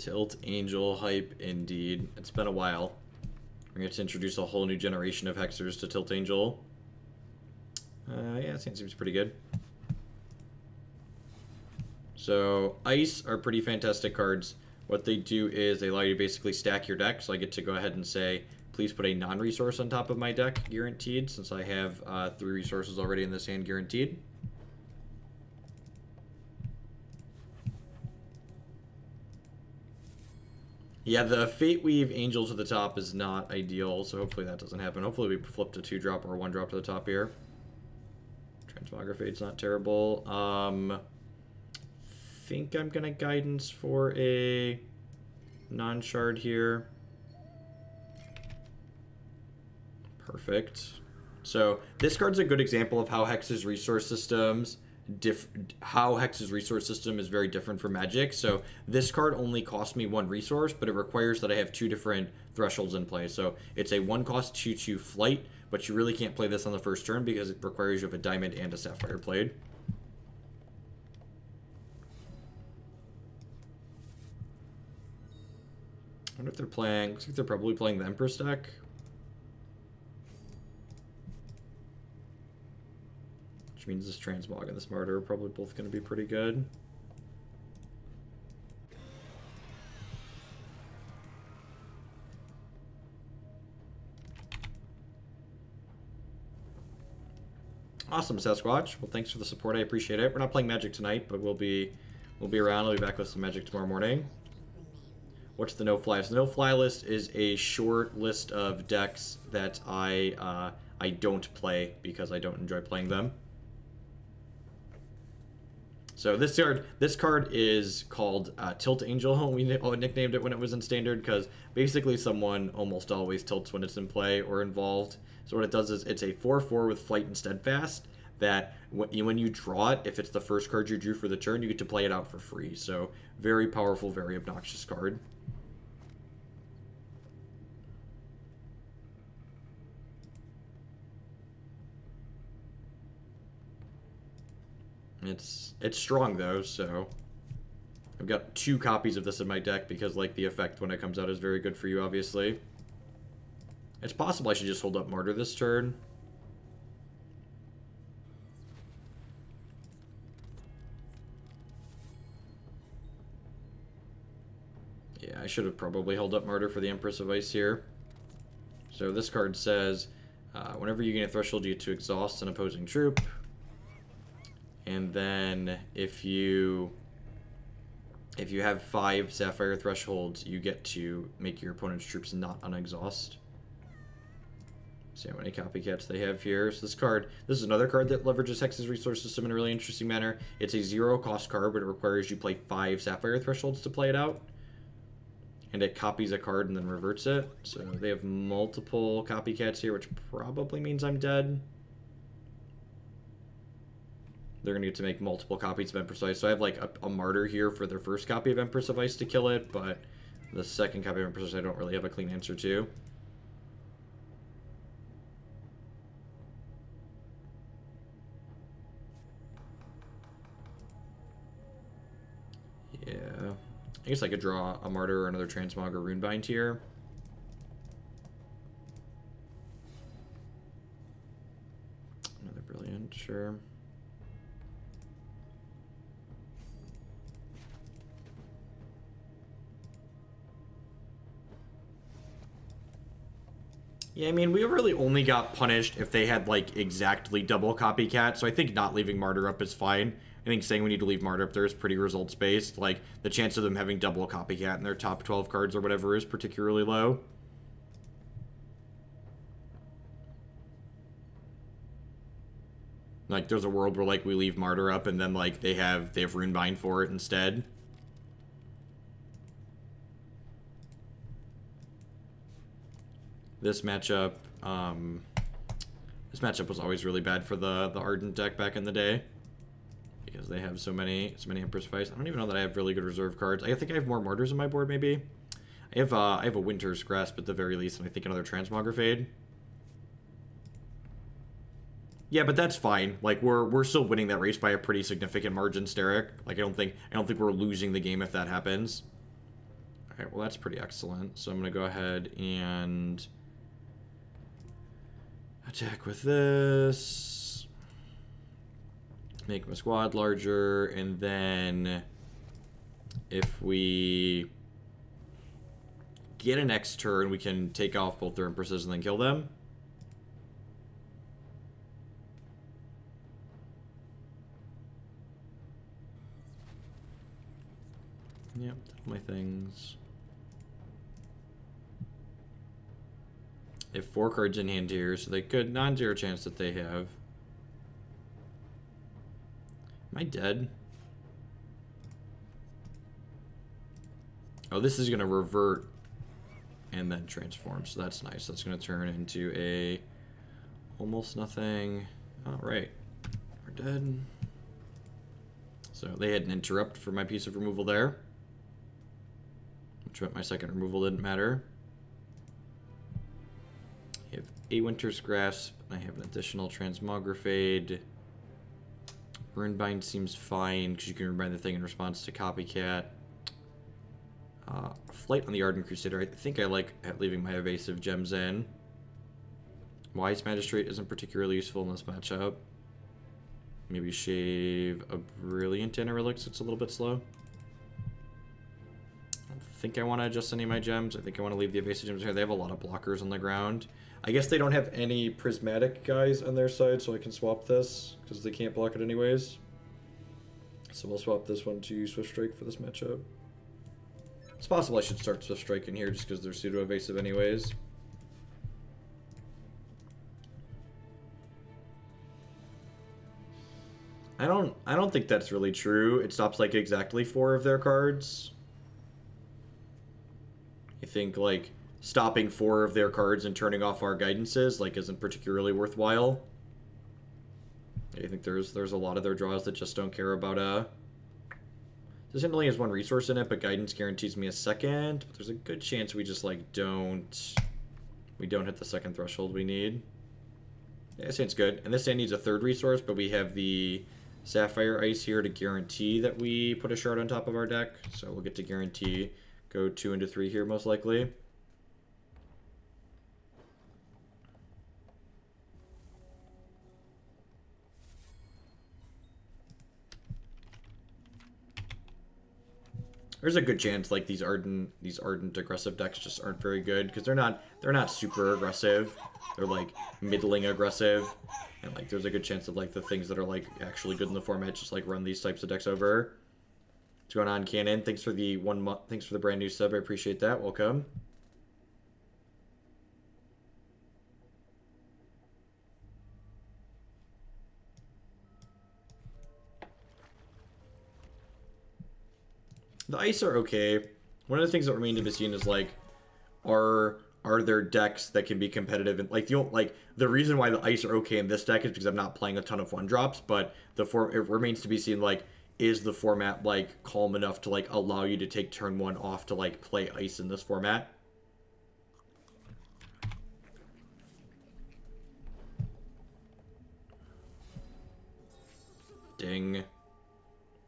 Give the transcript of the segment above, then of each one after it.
Tilt Angel hype indeed. It's been a while. We're going to introduce a whole new generation of hexers to Tilt Angel. Yeah, it seems pretty good. So, Ice are pretty fantastic cards. What they do is they allow you to basically stack your deck. So I get to go ahead and say, please put a non-resource on top of my deck, guaranteed, since I have 3 resources already in this hand, guaranteed. Yeah, the Fate Weave Angel to the top is not ideal, so hopefully that doesn't happen. Hopefully we flip to 2-drop or 1-drop to the top here. Transmogrifade's not terrible. Think I'm gonna Guidance for a non-shard here. Perfect. So this card's a good example of how Hex's resource systems Hex's resource system is very different from Magic. So this card only costs me 1 resource, but it requires that I have 2 different thresholds in play. So it's a 1-cost 2/2 flight, but you really can't play this on the first turn because it requires you have a diamond and a sapphire played. I wonder if they're playing, looks like they're probably playing the Empress deck. Which means this Transmog and this Martyr are probably both going to be pretty good. Awesome, Sasquatch. Well, thanks for the support. I appreciate it. We're not playing Magic tonight, but we'll be around. I'll be back with some Magic tomorrow morning. What's the no-fly? So the no-fly list is a short list of decks that I don't play because I don't enjoy playing them. So this card is called Tilt Angel. We nicknamed it when it was in Standard because basically someone almost always tilts when it's in play or involved. So what it does is it's a 4/4 with Flight and Steadfast that when you draw it, if it's the first card you drew for the turn, you get to play it out for free. So very powerful, very obnoxious card. It's strong though, so I've got 2 copies of this in my deck because like the effect when it comes out is very good for you, obviously. It's possible I should just hold up Martyr this turn. Yeah, I should have probably held up Martyr for the Empress of Ice here. So this card says, whenever you gain a threshold, you get to exhaust an opposing troop. And then if you have 5 Sapphire thresholds, you get to make your opponent's troops not unexhaust. See how many copycats they have here. So this is another card that leverages Hex's resource system in a really interesting manner. It's a 0-cost card, but it requires you play 5 Sapphire thresholds to play it out. And it copies a card and then reverts it. So they have multiple copycats here, which probably means I'm dead. They're going to get to make multiple copies of Empress of Ice. So I have like a Martyr here for their first copy of Empress of Ice to kill it, but the second copy of Empress of Ice I don't really have a clean answer to. Yeah. I guess I could draw a Martyr or another Transmog or Runebind here. Another Brilliant, sure. Yeah, I mean, we really only got punished if they had, like, exactly double copycat, so I think not leaving Martyr up is fine. I think saying we need to leave Martyr up there is pretty results-based. Like, the chance of them having double copycat in their top 12 cards or whatever is particularly low. Like, there's a world where, like, we leave Martyr up and then, like, they have Runebind for it instead. This matchup was always really bad for the Ardent deck back in the day because they have so many Empress of Ice. I don't even know that I have really good reserve cards. I think I have more Martyrs on my board. Maybe I have a Winter's Grasp at the very least, and I think another Transmogrifade. Yeah, but that's fine. Like we're still winning that race by a pretty significant margin, Steric. Like I don't think we're losing the game if that happens. Okay, well that's pretty excellent. So I'm going to go ahead and attack with this. Make my squad larger, and then if we get an next turn, we can take off both their Empresses and then kill them. Yep, that's my things. They have 4 cards in hand here, so they could non-zero chance that they have. Am I dead? Oh, this is going to revert and then transform, so that's nice. That's going to turn into a almost nothing. All right, we're dead. So they had an interrupt for my piece of removal there, which meant my second removal didn't matter. I have a Winter's Grasp. I have an additional Transmogrifade. Runebind seems fine because you can rebind the thing in response to Copycat. Flight on the Ardent Crusader. I think I like leaving my evasive gems in. Wise Magistrate isn't particularly useful in this matchup. Maybe shave a Brilliant Annihilix. It's a little bit slow. I don't think I want to adjust any of my gems. I think I want to leave the evasive gems here. They have a lot of blockers on the ground. I guess they don't have any prismatic guys on their side, so I can swap this because they can't block it anyways. So we'll swap this one to Swift Strike for this matchup. It's possible I should start Swift Strike in here just because they're pseudo-evasive anyways. I don't think that's really true. It stops like exactly 4 of their cards. I think like stopping 4 of their cards and turning off our guidances like isn't particularly worthwhile. I think there's a lot of their draws that just don't care about this only has 1 resource in it, but guidance guarantees me a second. But there's a good chance we just like don't hit the second threshold we need. Yeah, this hand's good. And this hand needs a 3rd resource, but we have the Sapphire Ice here to guarantee that we put a shard on top of our deck. So we'll get to guarantee go 2 into 3 here most likely. There's a good chance like these ardent aggressive decks just aren't very good because they're not super aggressive. They're like middling aggressive, and like there's a good chance that like the things that are like actually good in the format just like run these types of decks over. What's going on, Cannon? Thanks for the thanks for the brand new sub. I appreciate that. Welcome. The ice are okay. One of the things that remain to be seen is like, are there decks that can be competitive? And like the reason why the ice are okay in this deck is because I'm not playing a ton of 1-drops. But it remains to be seen like, is the format like calm enough to like allow you to take turn 1 off to like play ice in this format? Ding.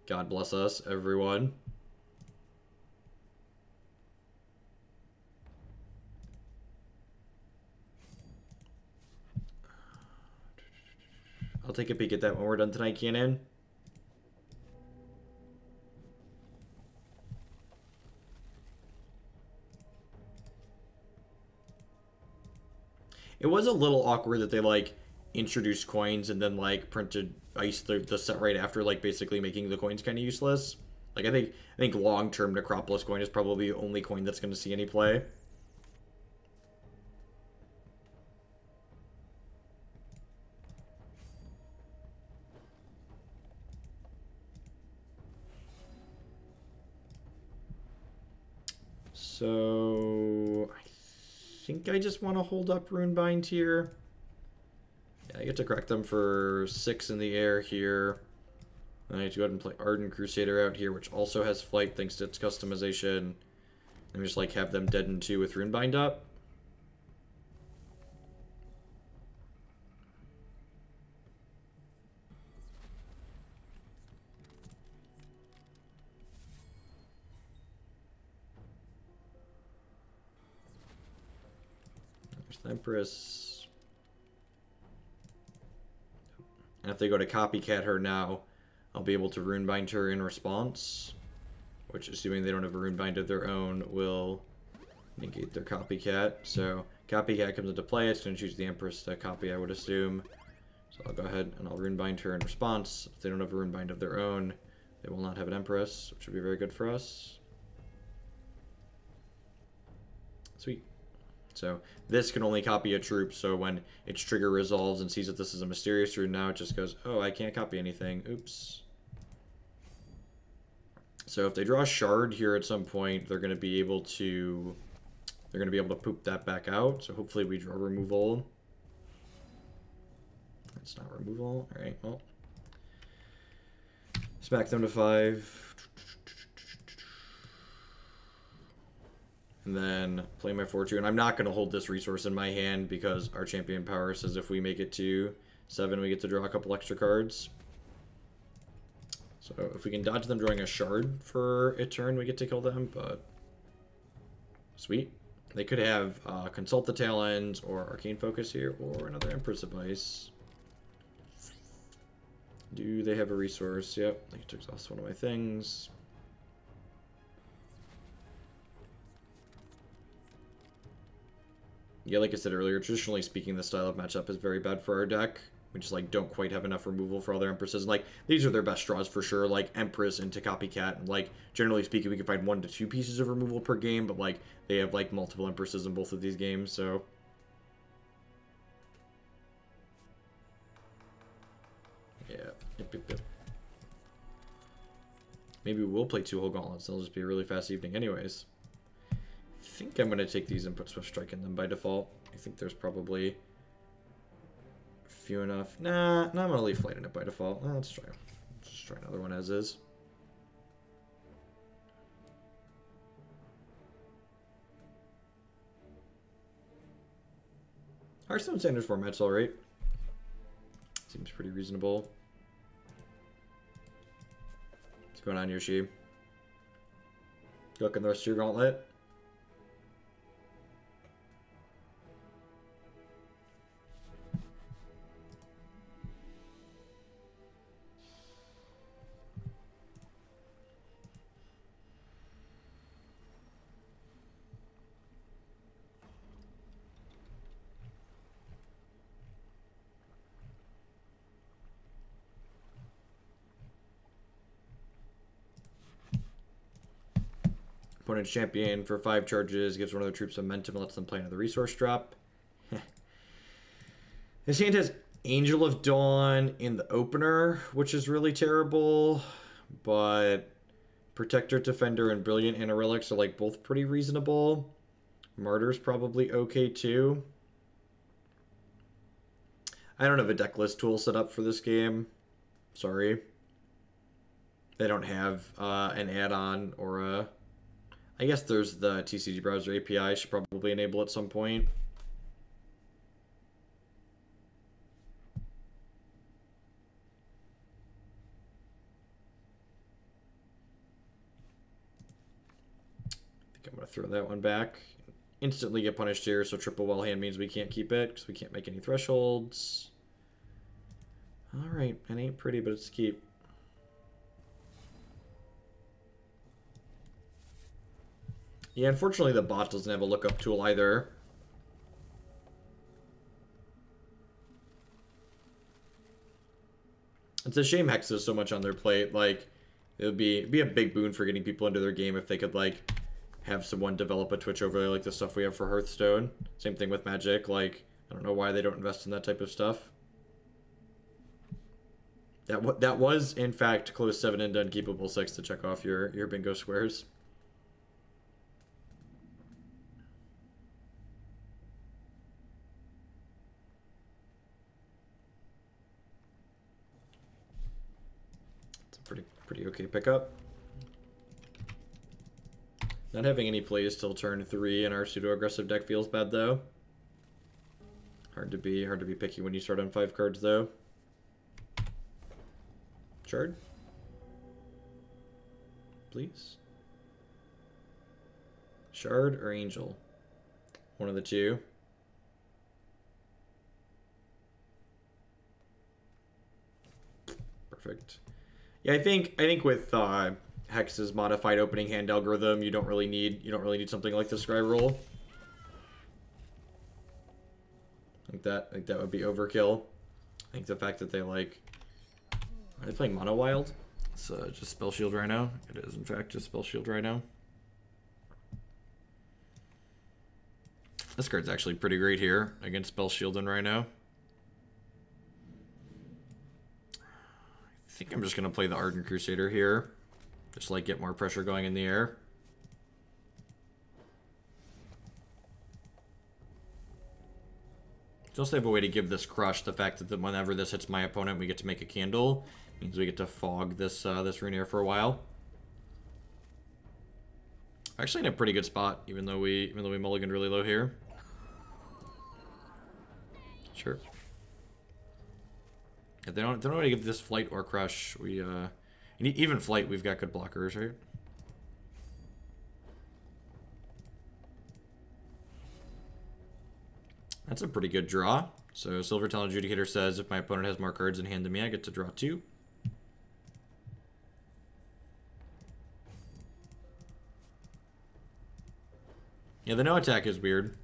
God bless us, everyone. I'll take a peek at that when we're done tonight, Cannon. It was a little awkward that they like introduced coins and then like printed ice the set right after, like basically making the coins kind of useless. Like I think long-term Necropolis coin is probably the only coin that's going to see any play. So I think I just want to hold up Runebind here. Yeah, I get to correct them for 6 in the air here. I need to go ahead and play Ardent Crusader out here, which also has flight thanks to its customization. And just like have them dead in 2 with Runebind up. There's the Empress. And if they go to copycat her now, I'll be able to Runebind her in response. Which, assuming they don't have a Runebind of their own, will negate their copycat. So, copycat comes into play. It's going to choose the Empress to copy, I would assume. So I'll go ahead and I'll Runebind her in response. If they don't have a Runebind of their own, they will not have an Empress, which would be very good for us. Sweet. So this can only copy a troop, so when its trigger resolves and sees that this is a mysterious rune now, it just goes, oh, I can't copy anything. Oops. So if they draw a shard here at some point, they're going to be able to poop that back out. So hopefully we draw removal. It's not removal. Alright, well. Smack them to 5. And then play my Fortune. I'm not going to hold this resource in my hand because our champion power says if we make it to 7, we get to draw a couple extra cards. So if we can dodge them drawing a shard for a turn, we get to kill them, but sweet. They could have Consult the Talons or Arcane Focus here or another Empress of Ice. Do they have a resource? Yep, I get to exhaust one of my things. Yeah, like I said earlier, traditionally speaking, the style of matchup is very bad for our deck. We just, like, don't quite have enough removal for all their Empresses. And, like, these are their best draws for sure, like, Empress into Copycat. And, like, generally speaking, we can find 1 to 2 pieces of removal per game, but, like, they have, like, multiple Empresses in both of these games, so... Yeah. Yep, yep, yep. Maybe we'll play 2 whole gauntlets, and it'll just be a really fast evening anyways. I think I'm going to take these and put Swift Strike in them by default. I think there's probably few enough. Nah, I'm going to leave Flight in it by default. Let's try. Let's just try another one as is. Hearthstone standard format's alright. Seems pretty reasonable. What's going on, Yoshi? Looking the rest of your gauntlet? Opponent's champion for 5 charges, gives one of their troops momentum, lets them play another resource drop. His hand has Angel of Dawn in the opener, which is really terrible, but Protectorate Defender and Brilliant Annihilix are like both pretty reasonable. Martyr's probably okay too. I don't have a decklist tool set up for this game. Sorry. They don't have an add-on or a... I guess there's the TCG Browser API. I should probably enable at some point. I think I'm going to throw that one back. Instantly get punished here, so triple well hand means we can't keep it because we can't make any thresholds. Alright, it ain't pretty, but it's a keep. Yeah, unfortunately the bot doesn't have a lookup tool either. It's a shame Hex has so much on their plate. Like, it would be a big boon for getting people into their game if they could, like, have someone develop a Twitch overlay like the stuff we have for Hearthstone. Same thing with Magic. Like, I don't know why they don't invest in that type of stuff. That was, in fact, close 7 into Unkeepable 6 to check off your bingo squares. Pretty okay pickup. Not having any plays till turn 3 in our pseudo-aggressive deck feels bad though. Hard to be picky when you start on 5 cards though. Shard? Please? Shard or Angel? One of the two. Perfect. Yeah, I think with Hex's modified opening hand algorithm, you don't really need something like the Scry Roll. I think that would be overkill. I think the fact that they like, are they playing Mono Wild? It's just Spell Shield Rhino. It is in fact just Spell Shield Rhino. This card's actually pretty great here against Spell Shield and Rhino. I think I'm just gonna play the Ardent Crusader here. Just like get more pressure going in the air. Just have a way to give this crush the fact that whenever this hits my opponent, we get to make a candle. Means we get to fog this this Runebind for a while. Actually in a pretty good spot, even though we mulliganed really low here. Sure. If they don't want to give this flight or crush, we even flight we've got good blockers, right? That's a pretty good draw. So Silver Talon Adjudicator says if my opponent has more cards in hand than me, I get to draw 2. Yeah, the no attack is weird.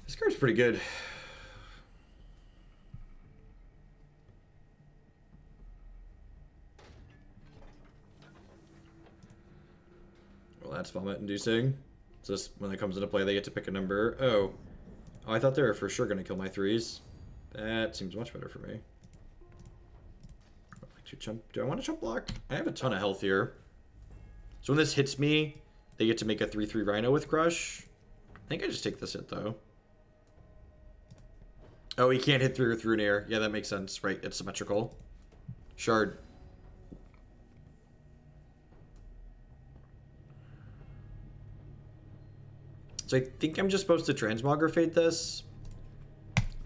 This card's pretty good. Well, that's vomit inducing. So this, when it comes into play, they get to pick a number. Oh, I thought they were for sure going to kill my 3s. That seems much better for me. Do I want to chump block? I have a ton of health here. So when this hits me, they get to make a 3/3 Rhino with Crush. I think I just take this hit, though. Oh, he can't hit 3 with Runebind. Yeah, that makes sense. Right, it's symmetrical. Shard. So I think I'm just supposed to Transmogrifade this.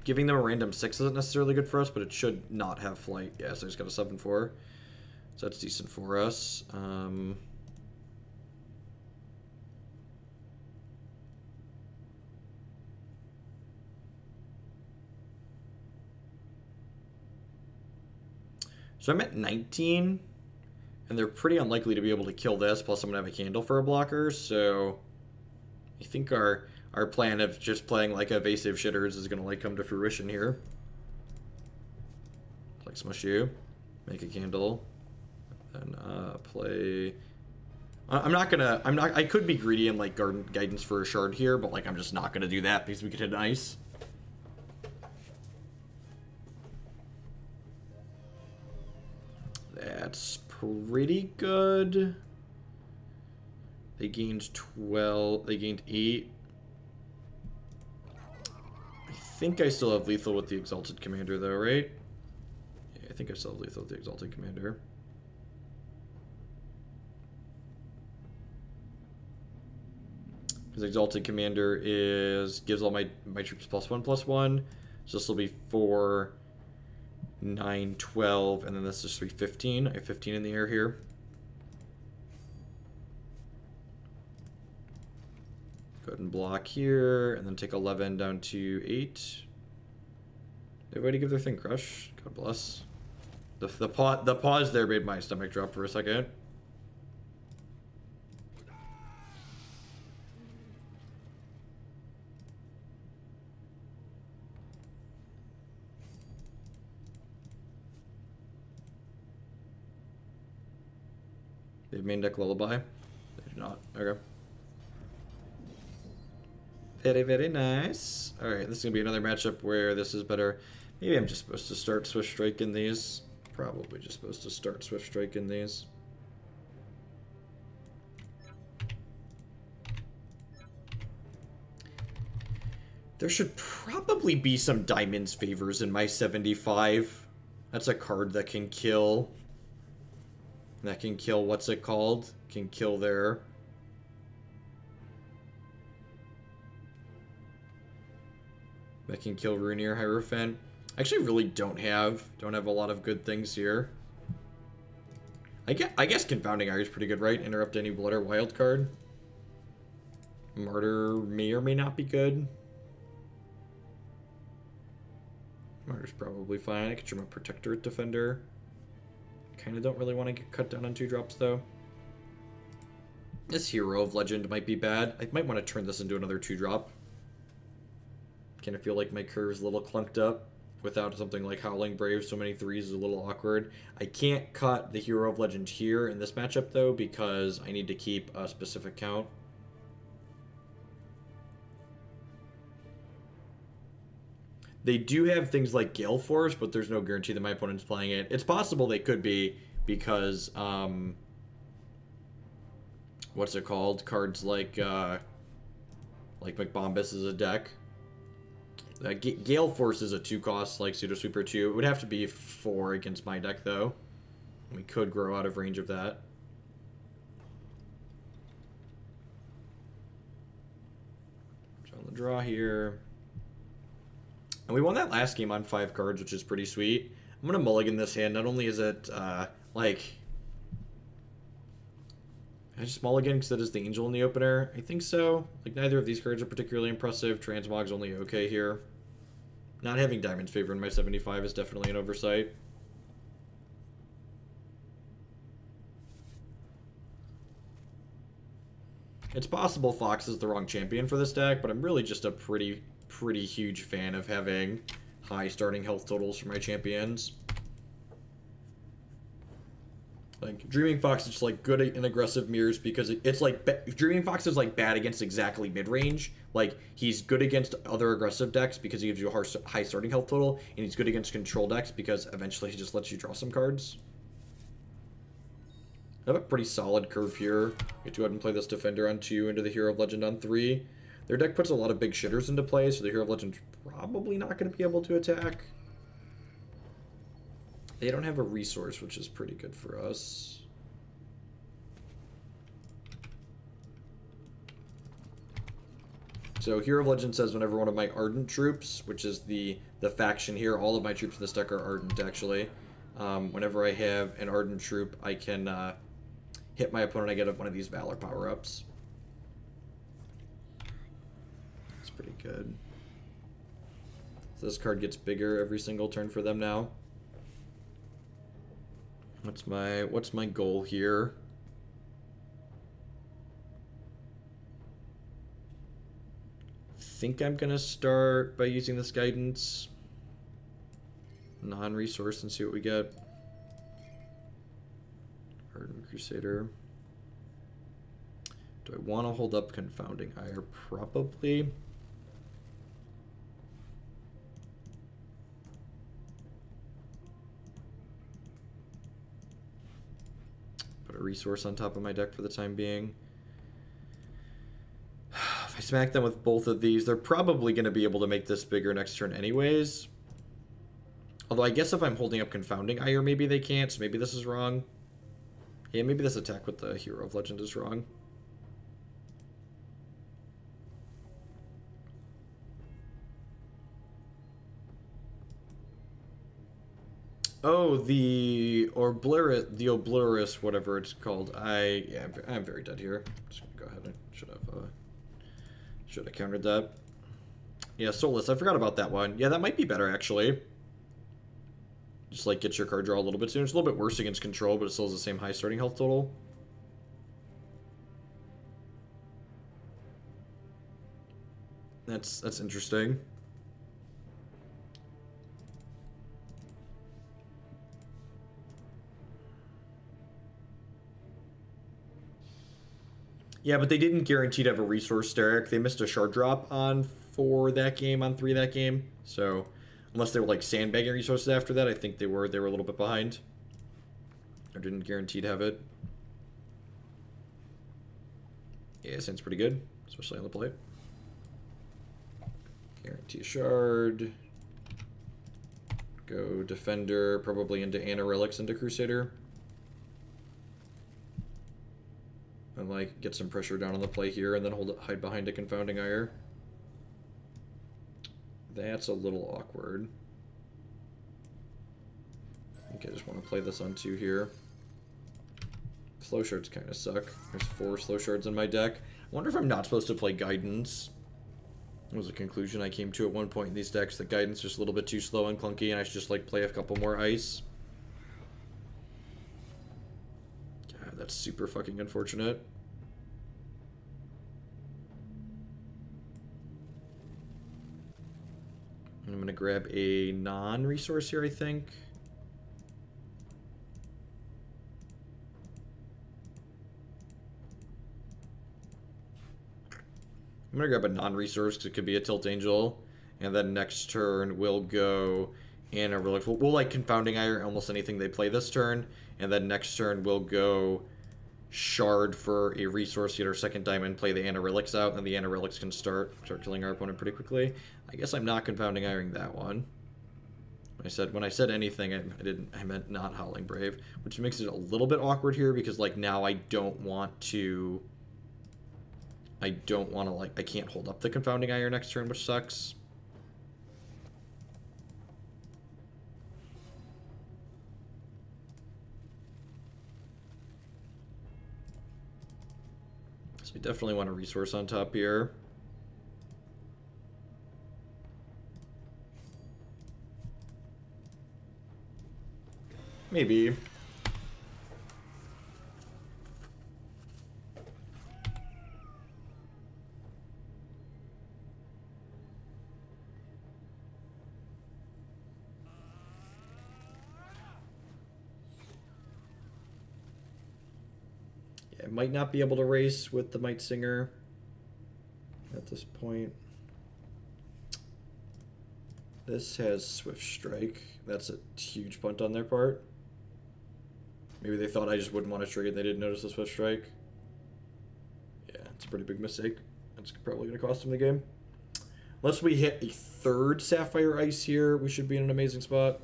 Giving them a random 6 isn't necessarily good for us, but it should not have flight. Yeah, so I just got a 7/4. So that's decent for us. So I'm at 19, and they're pretty unlikely to be able to kill this, plus I'm going to have a candle for a blocker, so I think our plan of just playing like evasive shitters is going to like come to fruition here. Like smush you, make a candle, and play... I could be greedy and like guidance for a shard here, but like I'm just not going to do that because we could hit an ice. That's pretty good. They gained 12. They gained 8. I think I still have lethal with the Exalted Commander, though, right? Yeah, I think I still have lethal with the Exalted Commander. Because Exalted Commander gives all my troops +1/+1. So this will be 4, 9, 12, and then this is 3, 15. I have 15 in the air here. Go ahead and block here, and then take 11 down to 8. Everybody give their thing crush. God bless. The pause there made my stomach drop for a second. They have main deck Lullaby? They do not. Okay. Very, very nice. Alright, this is going to be another matchup where this is better. Maybe I'm just supposed to start Swift Strike in these. Probably just supposed to start Swift Strike in these. There should probably be some Diamonds Favors in my 75. That's a card that can kill... That can kill, what's it called? Can kill their... That can kill Runebind, Hierophant. I actually really don't have a lot of good things here. I guess Confounding Ire is pretty good, right? Interrupt any blood or wild card. Martyr may or may not be good. Martyr's probably fine. I could trim a Protectorate Defender. Kind of don't really want to get cut down on 2-drops, though. This Hero of Legend might be bad. I might want to turn this into another 2-drop. Kind of feel like my curve's a little clunked up. Without something like Howling Brave, so many 3s is a little awkward. I can't cut the Hero of Legend here in this matchup, though, because I need to keep a specific count. They do have things like Gale Force, but there's no guarantee that my opponent's playing it. It's possible they could be, because, what's it called? Cards like McBombus is a deck. Gale Force is a 2-cost, like Pseudo Sweeper 2. It would have to be 4 against my deck, though. We could grow out of range of that. On the draw here. And we won that last game on 5 cards, which is pretty sweet. I'm going to mulligan this hand. Not only is it, like... I just mulligan because that is the Angel in the opener. I think so. Like, neither of these cards are particularly impressive. Transmog's only okay here. Not having Diamond's Favor in my 75 is definitely an oversight. It's possible Fox is the wrong champion for this deck, but I'm really just a pretty huge fan of having high starting health totals for my champions. Like, Dreaming Fox is just, like, good in aggressive mirrors because it's, like, Dreaming Fox is, like, bad against exactly mid-range. Like, he's good against other aggressive decks because he gives you a high starting health total, and he's good against control decks because eventually he just lets you draw some cards. I have a pretty solid curve here. Get to go ahead and play this Defender on 2 into the Hero of Legend on 3. Their deck puts a lot of big shitters into play, so the Hero of Legend's probably not going to be able to attack. They don't have a resource, which is pretty good for us. So Hero of Legend says whenever one of my Ardent troops, which is the faction here, all of my troops in this deck are Ardent, actually. Whenever I have an Ardent troop, I can hit my opponent, I get one of these Valor power-ups. That's pretty good. So this card gets bigger every single turn for them now. What's my goal here? I think I'm gonna start by using this guidance non-resource and see what we get. Ardent Crusader. Do I want to hold up Confounding Ire? Probably. Put a resource on top of my deck for the time being. If I smack them with both of these, they're probably going to be able to make this bigger next turn anyways. Although I guess if I'm holding up Confounding Ire, maybe they can't, so maybe this is wrong. Yeah, maybe this attack with the Hero of Legend is wrong. Oh, the Obliterus, whatever it's called. I'm very dead here. Just gonna go ahead and should have countered that. Yeah, Soulless. I forgot about that one. Yeah, that might be better actually. Just like get your card draw a little bit sooner. It's a little bit worse against control, but it still has the same high starting health total. That's interesting. Yeah, but they didn't guarantee to have a resource, Derek. They missed a shard drop on 4 that game, on 3 that game. So, unless they were like sandbagging resources after that, I think they were a little bit behind. Or didn't guarantee to have it. Yeah, sounds pretty good, especially on the plate. Guarantee a shard. Go Defender, probably into Annihilix, into Crusader. And like get some pressure down on the play here, and then hide behind a Confounding Ire. That's a little awkward. I think I just want to play this on 2 here. Slow shards kind of suck. There's 4 slow shards in my deck. I wonder if I'm not supposed to play Guidance. was a conclusion I came to at one point in these decks. The guidance is just a little bit too slow and clunky, and I should just like play a couple more ice. God, that's super fucking unfortunate. I'm gonna grab a non-resource here, I think. I'm gonna grab a non-resource because it could be a Tilt Angel, and then next turn we'll go in a relic. We'll like Confounding Ire almost anything they play this turn, and then next turn we'll go Shard for a resource, get our second diamond, play the Annihilix out, and the Annihilix can start killing our opponent pretty quickly. I guess I'm not Confounding Iring that one. When I said anything, I meant not Howling Brave, which makes it a little bit awkward here because like now I don't want to like, I can't hold up the Confounding Ire next turn, which sucks. So we definitely want a resource on top here. Maybe. I might not be able to race with the Might Singer at this point. This has Swift Strike. That's a huge punt on their part. Maybe they thought I just wouldn't want to trigger it. They didn't notice the Swift Strike. Yeah, it's a pretty big mistake. That's probably going to cost them the game. Unless we hit a third Sapphire Ice here, we should be in an amazing spot.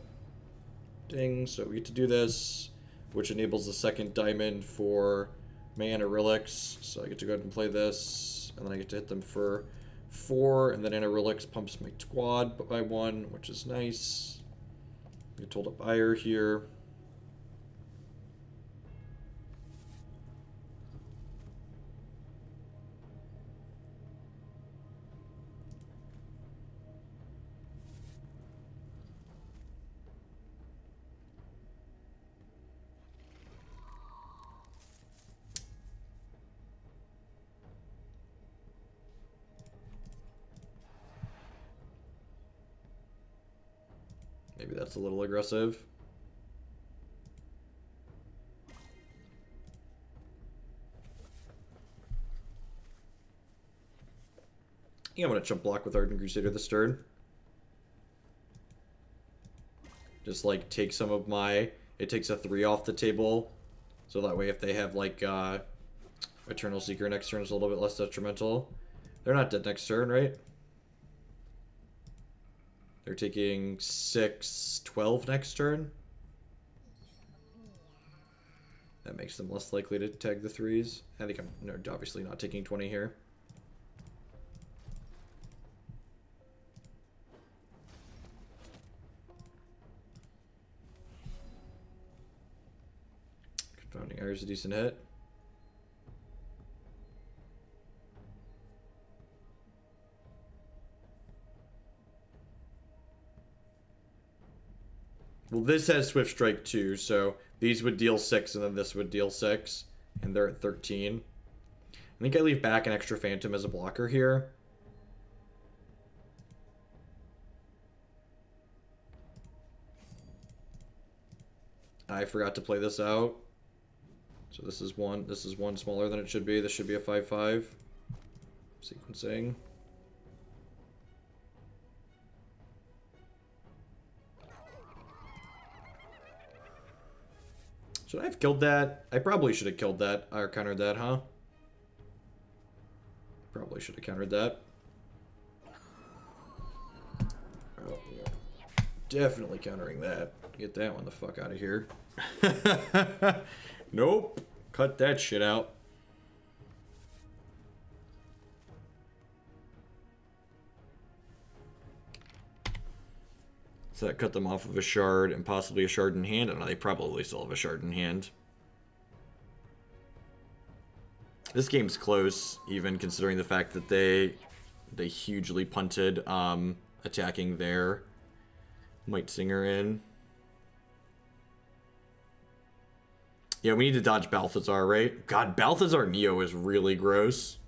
Ding. So we get to do this, which enables the second diamond for my Annihilix. So I get to go ahead and play this, and then I get to hit them for 4, and then Annihilix pumps my squad by 1, which is nice. Get told up Ire here. Maybe that's a little aggressive. Yeah, I'm going to chump block with Ardent Crusader this turn. Just like take some of my... It takes a 3 off the table. So that way if they have like Eternal Seeker next turn, it's a little bit less detrimental. They're not dead next turn, right? They're taking 6, 12 next turn. That makes them less likely to tag the 3s. I think I'm obviously not taking 20 here. Confounding Ire is a decent hit. Well, this has Swift Strike too, so these would deal 6 and then this would deal 6, and they're at 13. I think I leave back an extra Phantom as a blocker here. I forgot to play this out. So this is one smaller than it should be. This should be a 5/5. Sequencing. Should I have killed that? I probably should have killed that, or countered that, huh? Probably should have countered that. Oh, yeah. Definitely countering that. Get that one the fuck out of here. Nope. Cut that shit out. So that cut them off of a shard and possibly a shard in hand. I don't know, they probably still have a shard in hand. This game's close, even considering the fact that they They hugely punted attacking their Might Singer in. Yeah, we need to dodge Balthazar, right? God, Balthazar Neo is really gross.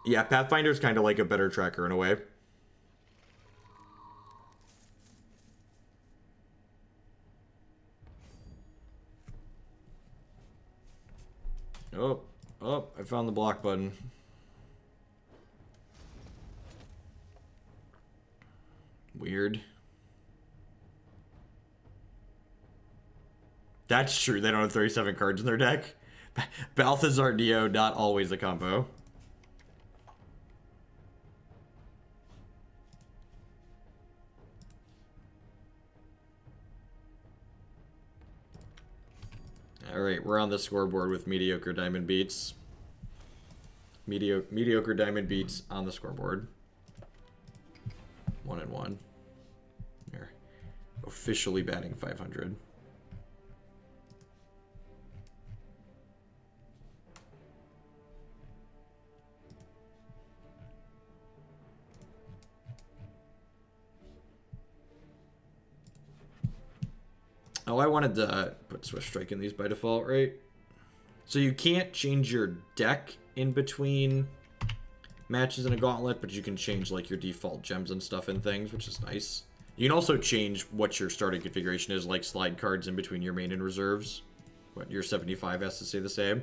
Yeah, Pathfinder's kind of like a better tracker in a way. Oh, I found the block button. Weird. That's true, they don't have 37 cards in their deck. Balthazar Neo, not always a combo. Alright, we're on the scoreboard with mediocre diamond beats. Mediocre diamond beats on the scoreboard. 1-1. They're officially batting 500. Oh, I wanted to put Swift Strike in these by default, right? So you can't change your deck in between matches in a gauntlet, but you can change like your default gems and stuff and things, which is nice. You can also change what your starting configuration is, like slide cards in between your main and reserves. But your 75 has to stay the same.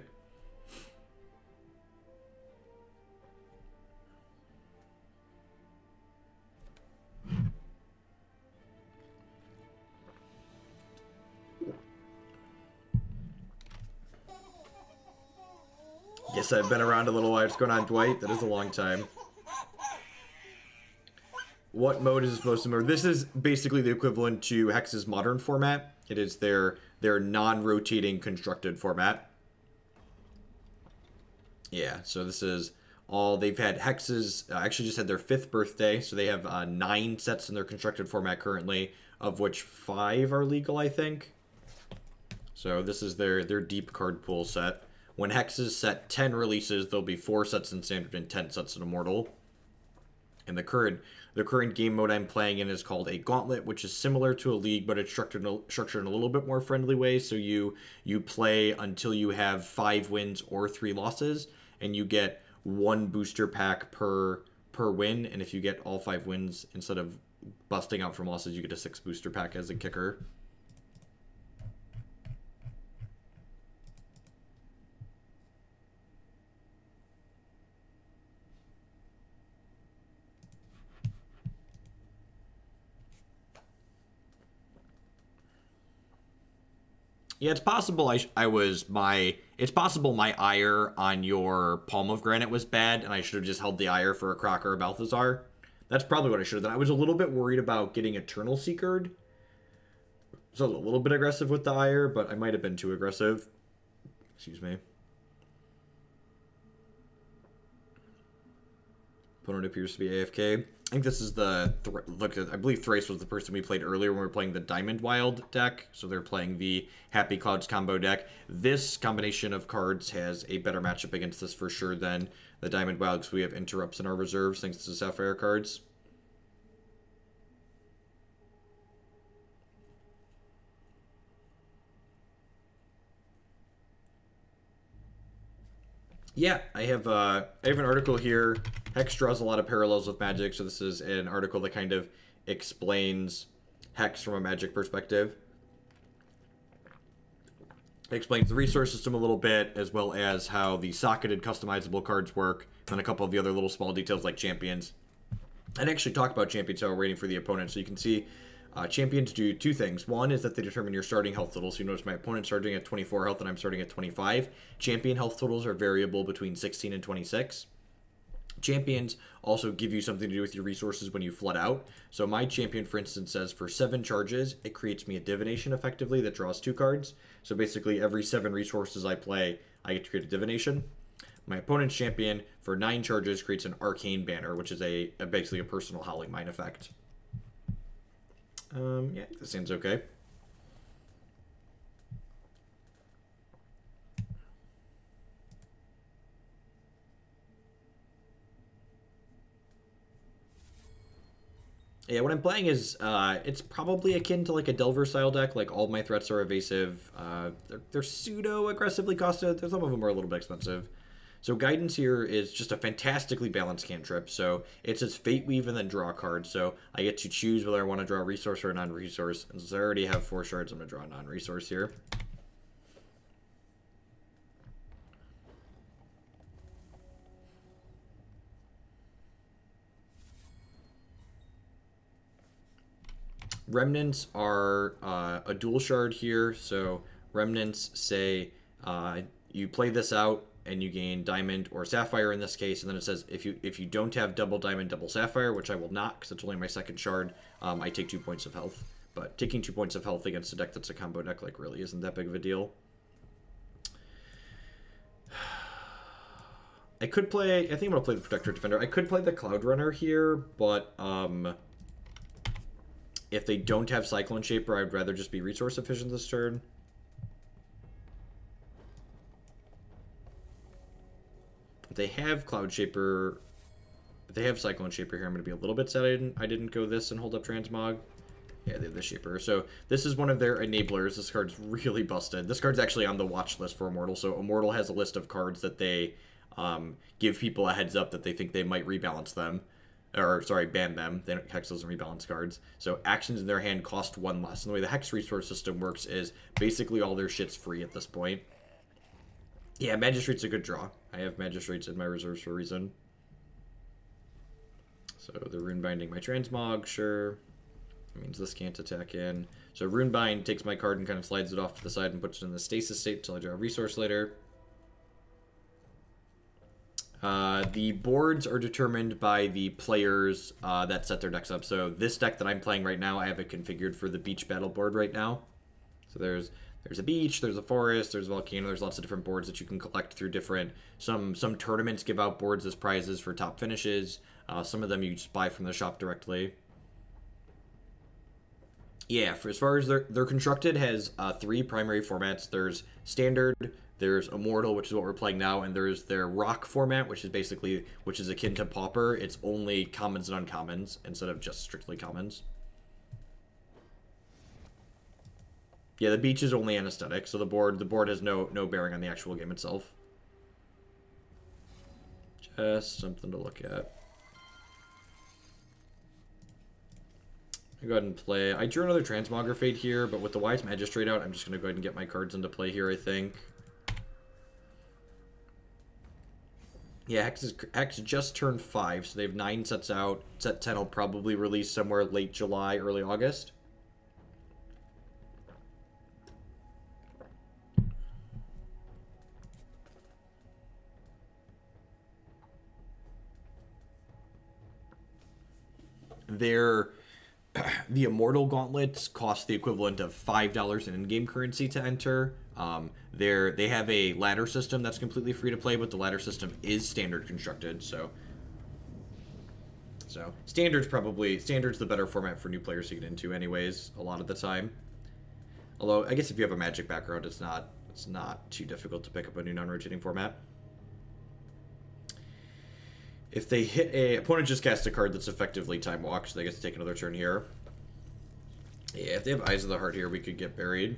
Guess I've been around a little while. What's going on, Dwight? That is a long time. What mode is it supposed to move? This is basically the equivalent to Hex's modern format. It is their non-rotating constructed format. Yeah, so this is all... They've had Hexes... actually just had their 5th birthday, so they have 9 sets in their constructed format currently, of which 5 are legal, I think. So this is their deep card pool set. When Hexes set 10 releases, there'll be 4 sets in Standard and 10 sets in Immortal. And the current game mode I'm playing in is called a Gauntlet, which is similar to a League, but it's structured in a little bit more friendly way. So you play until you have 5 wins or 3 losses, and you get 1 booster pack per win. And if you get all 5 wins, instead of busting out from losses, you get a 6 booster pack as a kicker. Yeah, it's possible it's possible my Ire on your Palm of Granite was bad, and I should have just held the Ire for a Croc or a Balthazar. That's probably what I should have done. I was a little bit worried about getting Eternal Seekered. So I was a little bit aggressive with the Ire, but I might have been too aggressive. Excuse me. Opponent appears to be AFK. I think this is the... I believe Thrice was the person we played earlier when we were playing the Diamond Wild deck. So they're playing the Happy Clouds combo deck. This combination of cards has a better matchup against this for sure than the Diamond Wild, because we have interrupts in our reserves thanks to the Sapphire cards. Yeah, I have an article here. Hex draws a lot of parallels with Magic, so this is an article that kind of explains Hex from a Magic perspective. It explains the resource system a little bit, as well as how the socketed customizable cards work, and a couple of the other little small details like champions. I'd actually talk about champions while we're waiting for the opponent, so you can see champions do 2 things. One is that they determine your starting health total. So you notice my opponent's starting at 24 health and I'm starting at 25. Champion health totals are variable between 16 and 26. Champions also give you something to do with your resources when you flood out. So my champion, for instance, says for 7 charges, it creates me a divination effectively that draws 2 cards. So basically every 7 resources I play, I get to create a divination. My opponent's champion, for 9 charges, creates an arcane banner, which is basically a personal Howling Mine effect. Yeah, this seems okay. Yeah, what I'm playing is, it's probably akin to like a Delver style deck. Like all of my threats are evasive. They're pseudo-aggressively costed. Some of them are a little bit expensive. So Guidance here is just a fantastically balanced cantrip. So it says Fate Weave and then draw a card. So I get to choose whether I want to draw a resource or a non-resource. And since I already have 4 shards, I'm going to draw a non-resource here. Remnants are a dual shard here. So Remnants say you play this out and you gain Diamond or Sapphire in this case, and then it says if you don't have double Diamond, double Sapphire, which I will not because it's only my second shard, I take 2 points of health. But taking 2 points of health against a deck that's a combo deck like really isn't that big of a deal. I think I'm gonna play the Protectorate Defender. I could play the Cloud Runner here, but if they don't have Cyclone Shaper, I'd rather just be resource efficient this turn. If they have Cloud Shaper, if they have Cyclone Shaper here, I'm going to be a little bit sad I didn't go this and hold up Transmog. Yeah, they have the Shaper. So this is one of their enablers. This card's really busted. This card's actually on the watch list for Immortal. So Immortal has a list of cards that they give people a heads up that they think they might rebalance them. Or, sorry, ban them. Hex doesn't rebalance cards. So actions in their hand cost 1 less. And the way the Hex resource system works is basically all their shit's free at this point. Yeah, Magistrate's a good draw. I have Magistrates in my reserves for a reason. So they're Runebinding my Transmog, sure. That means this can't attack in. So Runebind takes my card and kind of slides it off to the side and puts it in the stasis state until I draw a resource later. The boards are determined by the players that set their decks up. So this deck that I'm playing right now, I have it configured for the beach battle board right now. So there's a beach, there's a forest, there's a volcano, there's lots of different boards that you can collect through different... Some tournaments give out boards as prizes for top finishes. Some of them you just buy from the shop directly. Yeah, as far as they're constructed, has 3 primary formats. There's Standard, there's Immortal, which is what we're playing now, and there's their Rock format, which is akin to Pauper. It's only commons and uncommons instead of just strictly commons. Yeah, the beach is only anesthetic, so the board has no bearing on the actual game itself. Just something to look at. I'll go ahead and play. I drew another Transmogrifade here, but with the Wise Magistrate out, I'm just going to go ahead and get my cards into play here, I think. Yeah, Hex just turned 5, so they have 9 sets out. Set 10 will probably release somewhere late July, early August. The Immortal gauntlets cost the equivalent of $5 in in-game currency to enter. They have a ladder system that's completely free to play, but the ladder system is standard constructed, so Standard's the better format for new players to get into anyways, a lot of the time. Although, I guess if you have a Magic background, it's not too difficult to pick up a new non-rotating format. If they hit opponent just cast a card that's effectively Time Walk, so they get to take another turn here. Yeah, if they have Eyes of the Heart here, we could get buried.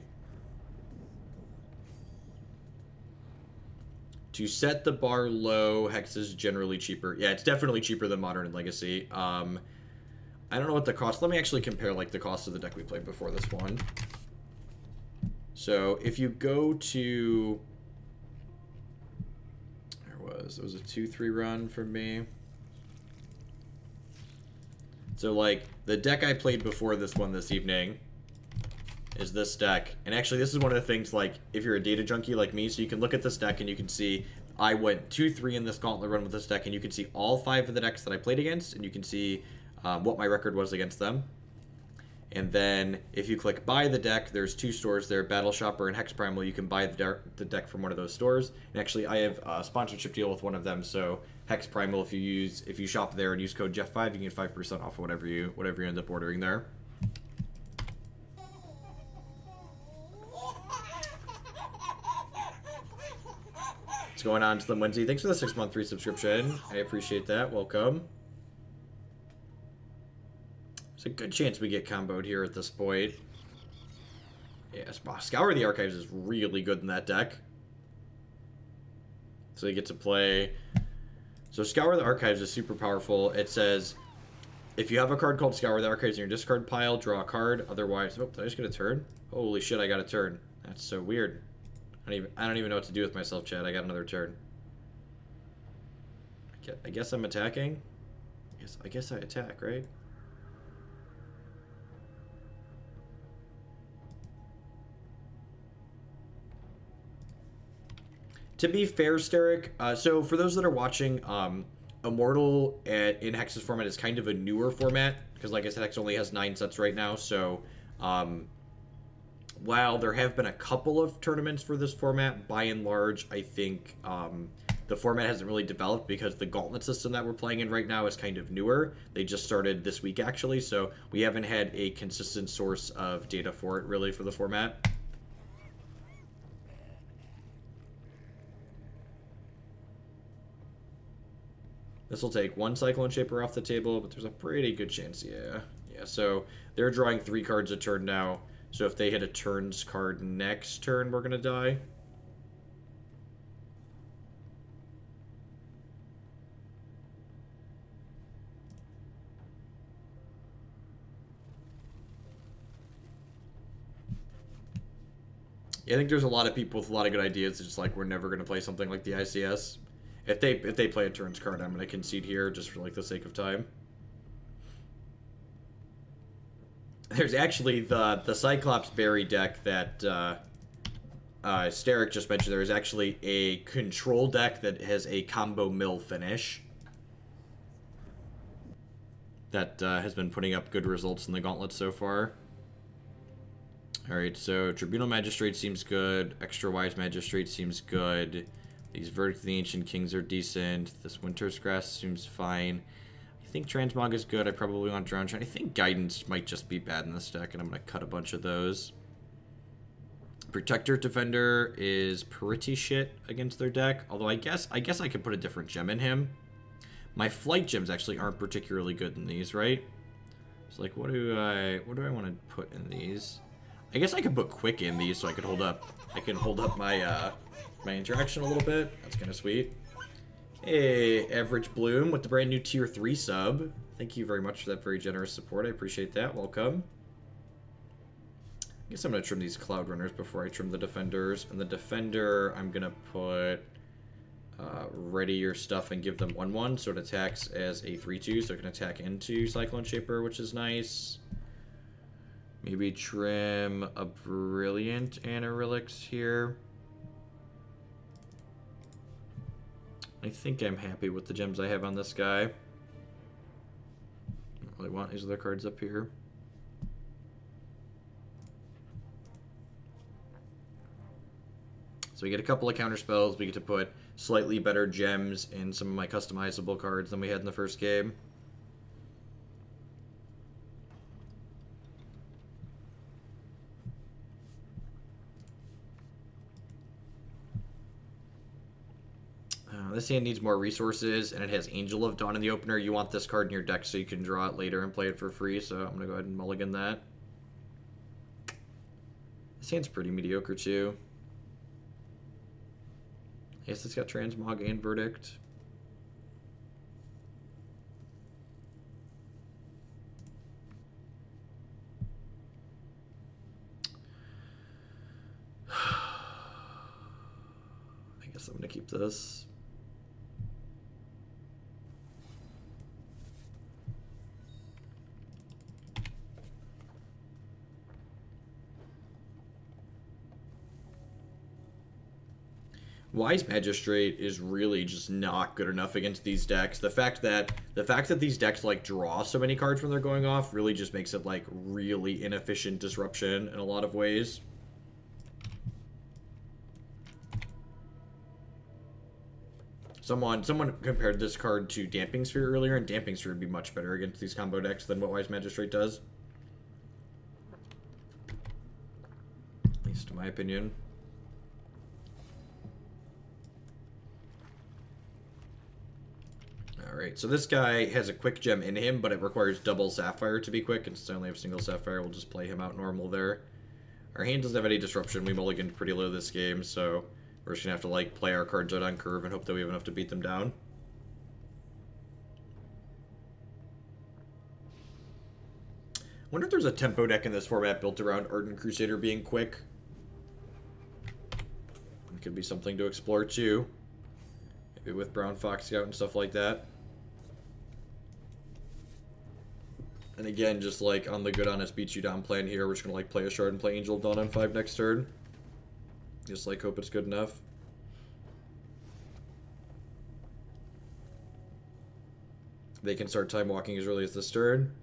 To set the bar low, Hex is generally cheaper. Yeah, it's definitely cheaper than Modern and Legacy. I don't know what the cost... Let me actually compare like the cost of the deck we played before this one. So, if you go to... There was a 2-3 run from me. So, like, the deck I played before this one this evening is this deck. And actually, this is one of the things, like, if you're a data junkie like me, so you can look at this deck and you can see I went 2-3 in this gauntlet run with this deck, and you can see all 5 of the decks that I played against, and you can see what my record was against them. And then, if you click buy the deck, there's 2 stores there, Battle Shopper and Hex Primal. You can buy the deck from one of those stores. And actually, I have a sponsorship deal with one of them, so Hex Primal, if you shop there and use code Jeff5, you can get 5% off of whatever you end up ordering there. What's going on, Slim Wednesday? Thanks for the 6-month free subscription. I appreciate that. Welcome. There's a good chance we get comboed here at this point. Yes, Scour the Archives is really good in that deck. So you get to play... So Scour the Archives is super powerful. It says, if you have a card called Scour the Archives in your discard pile, draw a card. Otherwise... Oh, did I just get a turn? Holy shit, I got a turn. That's so weird. I don't even know what to do with myself, Chad. I got another turn. I guess I'm attacking? I guess I attack, right? To be fair, Steric, so for those that are watching, Immortal in Hex's format is kind of a newer format, because like I said, Hex only has 9 sets right now, so while there have been a couple of tournaments for this format, by and large, I think the format hasn't really developed because the Gauntlet system that we're playing in right now is kind of newer. They just started this week, actually, so we haven't had a consistent source of data for it, really, for the format. This will take 1 Cyclone Shaper off the table, but there's a pretty good chance, yeah. Yeah, so they're drawing 3 cards a turn now. So if they hit a turns card next turn, we're going to die. Yeah, I think there's a lot of people with a lot of good ideas. It's just like, we're never going to play something like the ICS. If they play a turns card, I'm going to concede here just for like the sake of time. There's actually the Cyclops Berry deck that Steric just mentioned. There is actually a control deck that has a combo mill finish that has been putting up good results in the Gauntlet so far. Alright, so Tribunal Magistrate seems good. Extra Wise Magistrate seems good. These Verdict of the Ancient Kings are decent. This Winter's Grass seems fine. I think Transmog is good. I probably want Drone Shine. I think Guidance might just be bad in this deck, and I'm going to cut a bunch of those. Protectorate Defender is pretty shit against their deck. Although I guess I could put a different gem in him. My Flight Gems actually aren't particularly good in these, right? So like, what do I want to put in these? I guess I could put Quick in these so I could hold up. I can hold up my my interaction a little bit. That's kind of sweet. Hey, Average Bloom with the brand new tier 3 sub. Thank you very much for that very generous support. I appreciate that. Welcome. I guess I'm going to trim these Cloud Runners before I trim the Defenders. And the Defender, I'm going to put ready your stuff and give them 1/1. So it attacks as a 3/2. So it can attack into Cyclone Shaper, which is nice. Maybe trim a Brilliant Annihilix here. I think I'm happy with the gems I have on this guy. I don't really want these other cards up here. So we get a couple of counter spells. We get to put slightly better gems in some of my customizable cards than we had in the first game. This hand needs more resources, and it has Angel of Dawn in the opener. You want this card in your deck so you can draw it later and play it for free, so I'm going to go ahead and mulligan that. This hand's pretty mediocre, too. Yes, it's got Transmog and Verdict. I guess I'm going to keep this. Wise Magistrate is really just not good enough against these decks. The fact that these decks like draw so many cards when they're going off really just makes it like really inefficient disruption in a lot of ways. Someone compared this card to Damping Sphere earlier, and Damping Sphere would be much better against these combo decks than what Wise Magistrate does. At least in my opinion. Alright, so this guy has a quick gem in him, but it requires double Sapphire to be quick, and since I only have single Sapphire, we'll just play him out normal there. Our hand doesn't have any disruption. We mulliganed pretty low this game, so we're just going to have to like play our cards out on curve and hope that we have enough to beat them down. I wonder if there's a tempo deck in this format built around Ardent Crusader being quick. It could be something to explore too. Maybe with Brown Fox Scout and stuff like that. And again, just like on the good honest beat you down plan here, we're just gonna like play a shard and play Angel of Dawn on 5 next turn. Just like hope it's good enough. They can start time walking as early as this turn.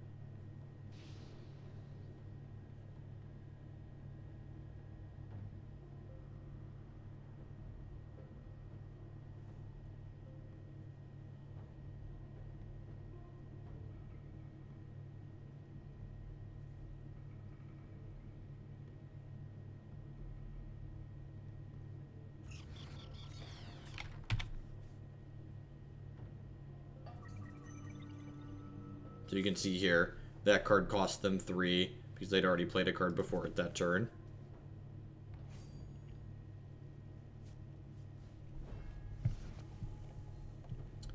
So you can see here, that card cost them 3, because they'd already played a card before at that turn.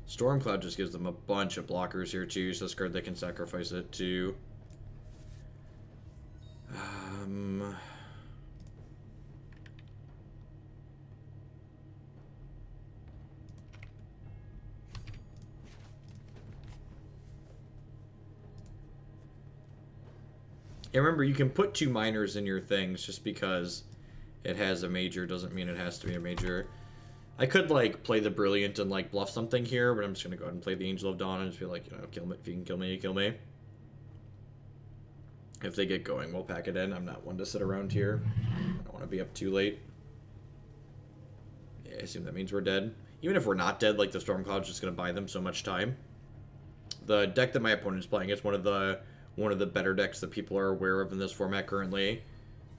Stormcloud just gives them a bunch of blockers here too, so this card they can sacrifice it to. Yeah, remember, you can put 2 minors in your things just because it has a major doesn't mean it has to be a major. I could, like, play the Brilliant and, like, bluff something here, but I'm just going to go ahead and play the Angel of Dawn and just be like, you know, kill me. If you can kill me, you kill me. If they get going, we'll pack it in. I'm not one to sit around here. I don't want to be up too late. Yeah, I assume that means we're dead. Even if we're not dead, like, the Stormcloud's just going to buy them so much time. The deck that my opponent's playing is one of the better decks that people are aware of in this format currently.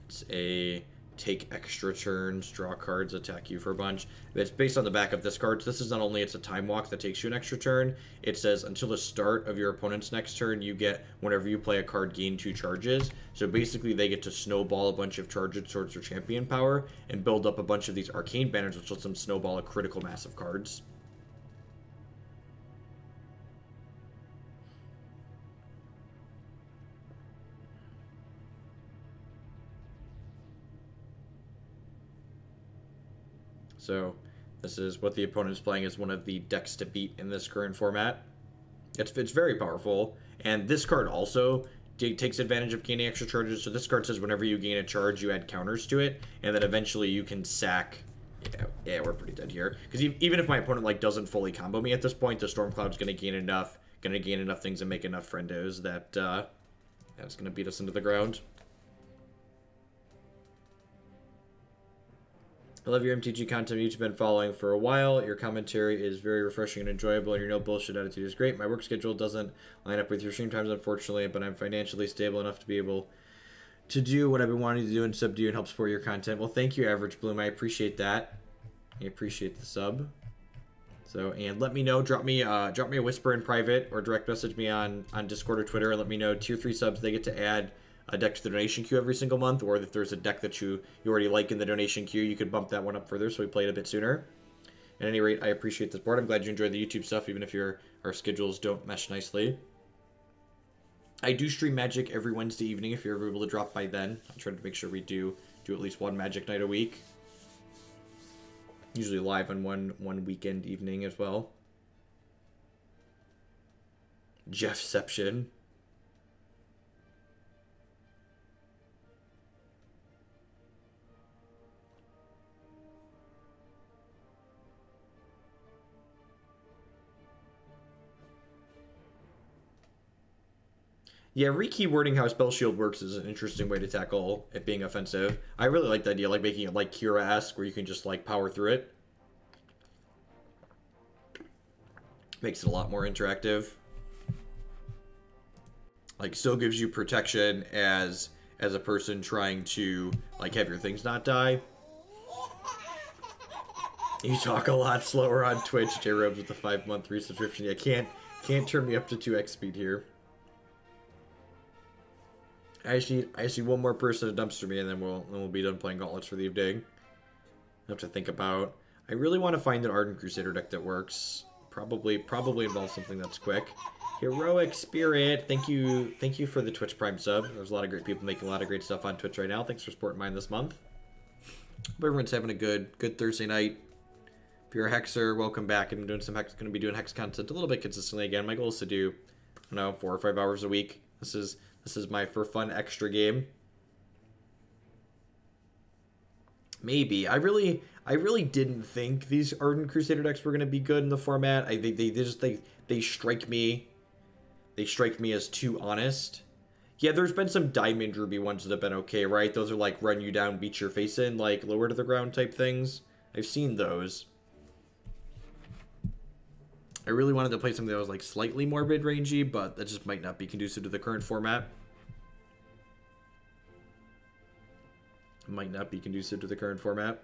It's a take extra turns, draw cards, attack you for a bunch. It's based on the back of this card. So this is not only it's a time walk that takes you an extra turn, it says until the start of your opponent's next turn, you get, whenever you play a card, gain 2 charges. So basically they get to snowball a bunch of charges towards their champion power and build up a bunch of these arcane banners, which lets them snowball a critical mass of cards. So this is what the opponent is playing as one of the decks to beat in this current format. It's very powerful, and this card also takes advantage of gaining extra charges. So this card says whenever you gain a charge, you add counters to it, and then eventually you can sack. Yeah, we're pretty dead here. Because even if my opponent like doesn't fully combo me at this point, the Stormcloud's going to gain enough things and make enough friendos that that's going to beat us into the ground. I love your MTG content you've been following for a while. Your commentary is very refreshing and enjoyable, and your no bullshit attitude is great. My work schedule doesn't line up with your stream times, unfortunately, but I'm financially stable enough to be able to do what I've been wanting to do and subdue and help support your content. Well, thank you, Average Bloom. I appreciate that. I appreciate the sub. So, and let me know. Drop me a whisper in private or direct message me on Discord or Twitter and let me know. Tier 3 subs, they get to add a deck to the donation queue every single month, or if there's a deck that you already like in the donation queue, you could bump that one up further so we play it a bit sooner. At any rate, I appreciate the support. I'm glad you enjoyed the YouTube stuff, even if our schedules don't mesh nicely. I do stream Magic every Wednesday evening if you're ever able to drop by then. I'll try to make sure we do at least one Magic night a week. Usually live on one weekend evening as well. Jeffception. Yeah, re-keywording how Spell Shield works is an interesting way to tackle it being offensive. I really like the idea, like making it like Kira-esque, where you can just like power through it. Makes it a lot more interactive. Like, still gives you protection as a person trying to like have your things not die. You talk a lot slower on Twitch, J-Robs with the 5-month resubscription. Yeah, can't turn me up to 2x speed here. I just need one more person to dumpster me, and then we'll be done playing Gauntlets for the evening. I have to think about. I really want to find an Ardent Crusader deck that works. Probably involves something that's quick. Heroic Spirit, thank you for the Twitch Prime sub. There's a lot of great people making a lot of great stuff on Twitch right now. Thanks for supporting mine this month. Hope everyone's having a good Thursday night. If you're a Hexer, welcome back. I'm doing some Hex, going to be doing Hex content a little bit consistently again. My goal is to do, I don't know, 4 or 5 hours a week. This is my for fun extra game. Maybe. I really didn't think these Ardent Crusader decks were going to be good in the format. They strike me. They strike me as too honest. Yeah, there's been some Diamond Ruby ones that have been okay, right? Those are like run you down, beat your face in, like lower to the ground type things. I've seen those. I really wanted to play something that was like slightly more mid-rangey, but that just might not be conducive to the current format. Might not be conducive to the current format.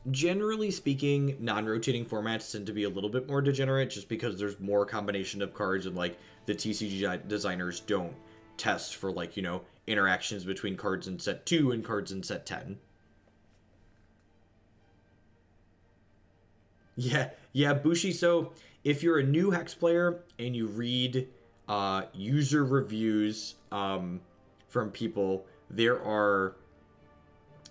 Generally speaking, non-rotating formats tend to be a little bit more degenerate just because there's more combination of cards and like the TCG designers don't test for like, you know, interactions between cards in set 2 and cards in set 10. Yeah, Bushi, so if you're a new Hex player and you read user reviews from people, there are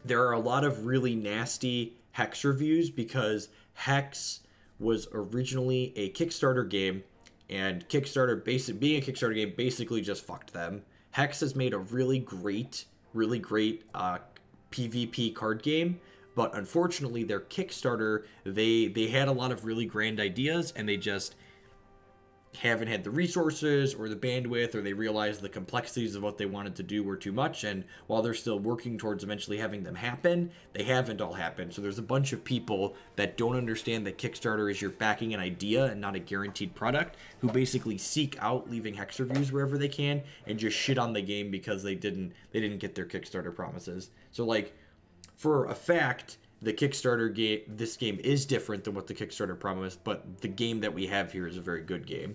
a lot of really nasty Hex reviews because Hex was originally a Kickstarter game, and Kickstarter being a Kickstarter game basically just fucked them. Hex has made a really great PvP card game, but unfortunately their Kickstarter, they had a lot of really grand ideas and they just haven't had the resources or the bandwidth, or they realized the complexities of what they wanted to do were too much, and while they're still working towards eventually having them happen, they haven't all happened. So there's a bunch of people that don't understand that Kickstarter is you're backing an idea and not a guaranteed product, who basically seek out leaving Hex reviews wherever they can and just shit on the game because they didn't get their Kickstarter promises. So like, for a fact, the Kickstarter game, this game is different than what the Kickstarter promised, but the game that we have here is a very good game.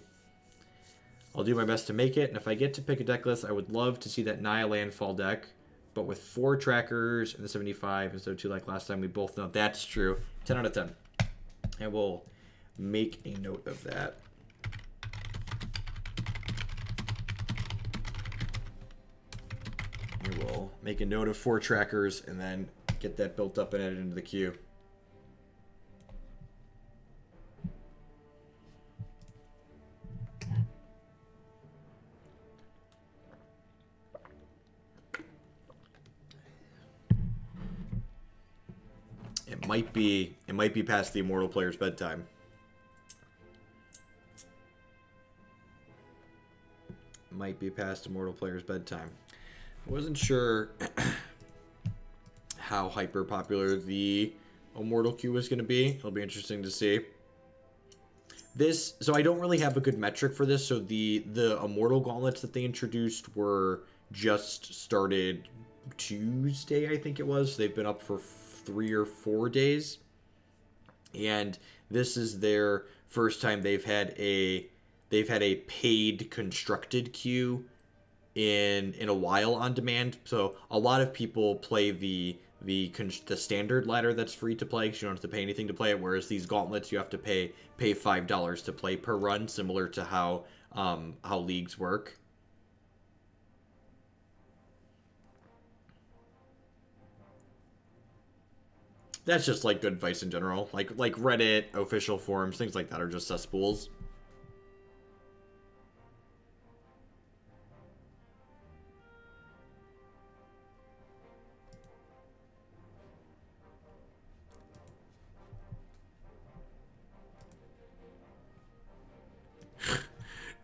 I'll do my best to make it, and if I get to pick a deck list, I would love to see that Naya Landfall deck, but with 4 trackers and the 75 instead of 2 like last time. We both know that's true. 10 out of 10. I will make a note of that. I will make a note of 4 trackers and then get that built up and added into the queue. It might be past the Immortal player's bedtime. Might be past Immortal player's bedtime. I wasn't sure how hyper popular the Immortal queue was going to be. It'll be interesting to see. This, so I don't really have a good metric for this. So the Immortal gauntlets that they introduced were just started Tuesday, I think it was. They've been up for 3 or 4 days, and this is their first time they've had a paid constructed queue in a while on demand. So a lot of people play the standard ladder that's free to play because you don't have to pay anything to play it, whereas these gauntlets you have to pay $5 to play per run, similar to how leagues work. That's just like good advice in general. Like Reddit, official forums, things like that are just cesspools.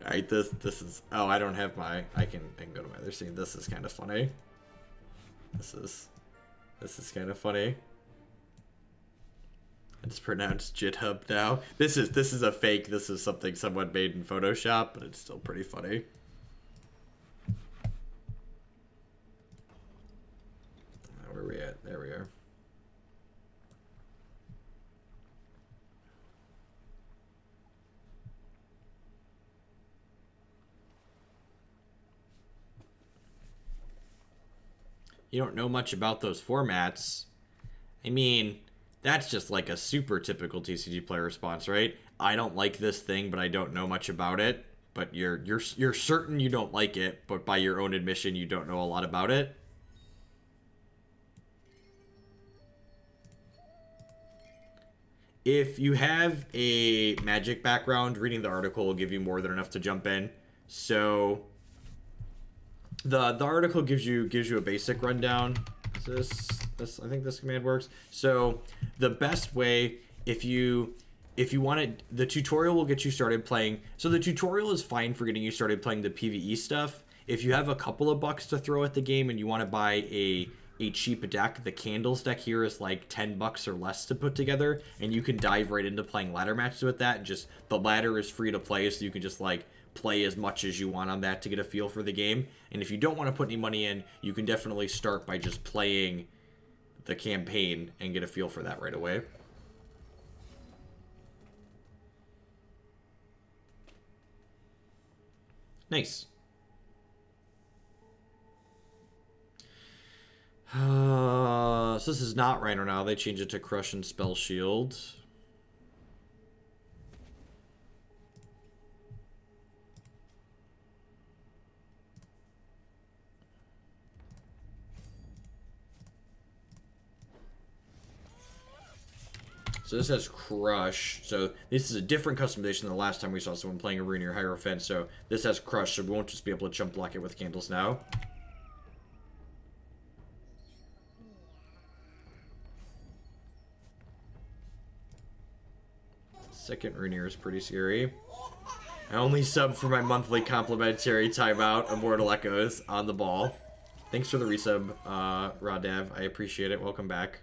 Alright, this is, oh, I don't have my, I can go to my other scene. This is kind of funny. This is kind of funny. It's pronounced GitHub now. This is a fake. This is something someone made in Photoshop, but it's still pretty funny. Where are we at? There we are. You don't know much about those formats. I mean, that's just like a super typical TCG player response, right? I don't like this thing, but I don't know much about it. But you're certain you don't like it, but by your own admission, you don't know a lot about it. If you have a Magic background, reading the article will give you more than enough to jump in. So the article gives you a basic rundown. This I think this command works. So the best way, if you wanted, the tutorial will get you started playing. So the tutorial is fine for getting you started playing the PvE stuff. If you have a couple of bucks to throw at the game and you want to buy a cheap deck, the Candles deck here is like 10 bucks or less to put together, and you can dive right into playing ladder matches with that. And just the ladder is free to play, so you can just like play as much as you want on that to get a feel for the game. And if you don't want to put any money in, you can definitely start by just playing the campaign and get a feel for that right away. Nice. So this is not Rhino now. They changed it to Crush and Spell Shield. So this has Crush. So this is a different customization than the last time we saw someone playing Arena or Hierophant. So this has Crush, so we won't just be able to chump block it with Candles now. Second Rainier is pretty scary. I only sub for my monthly complimentary timeout, Immortal Echoes, on the ball. Thanks for the resub, Radav. I appreciate it. Welcome back.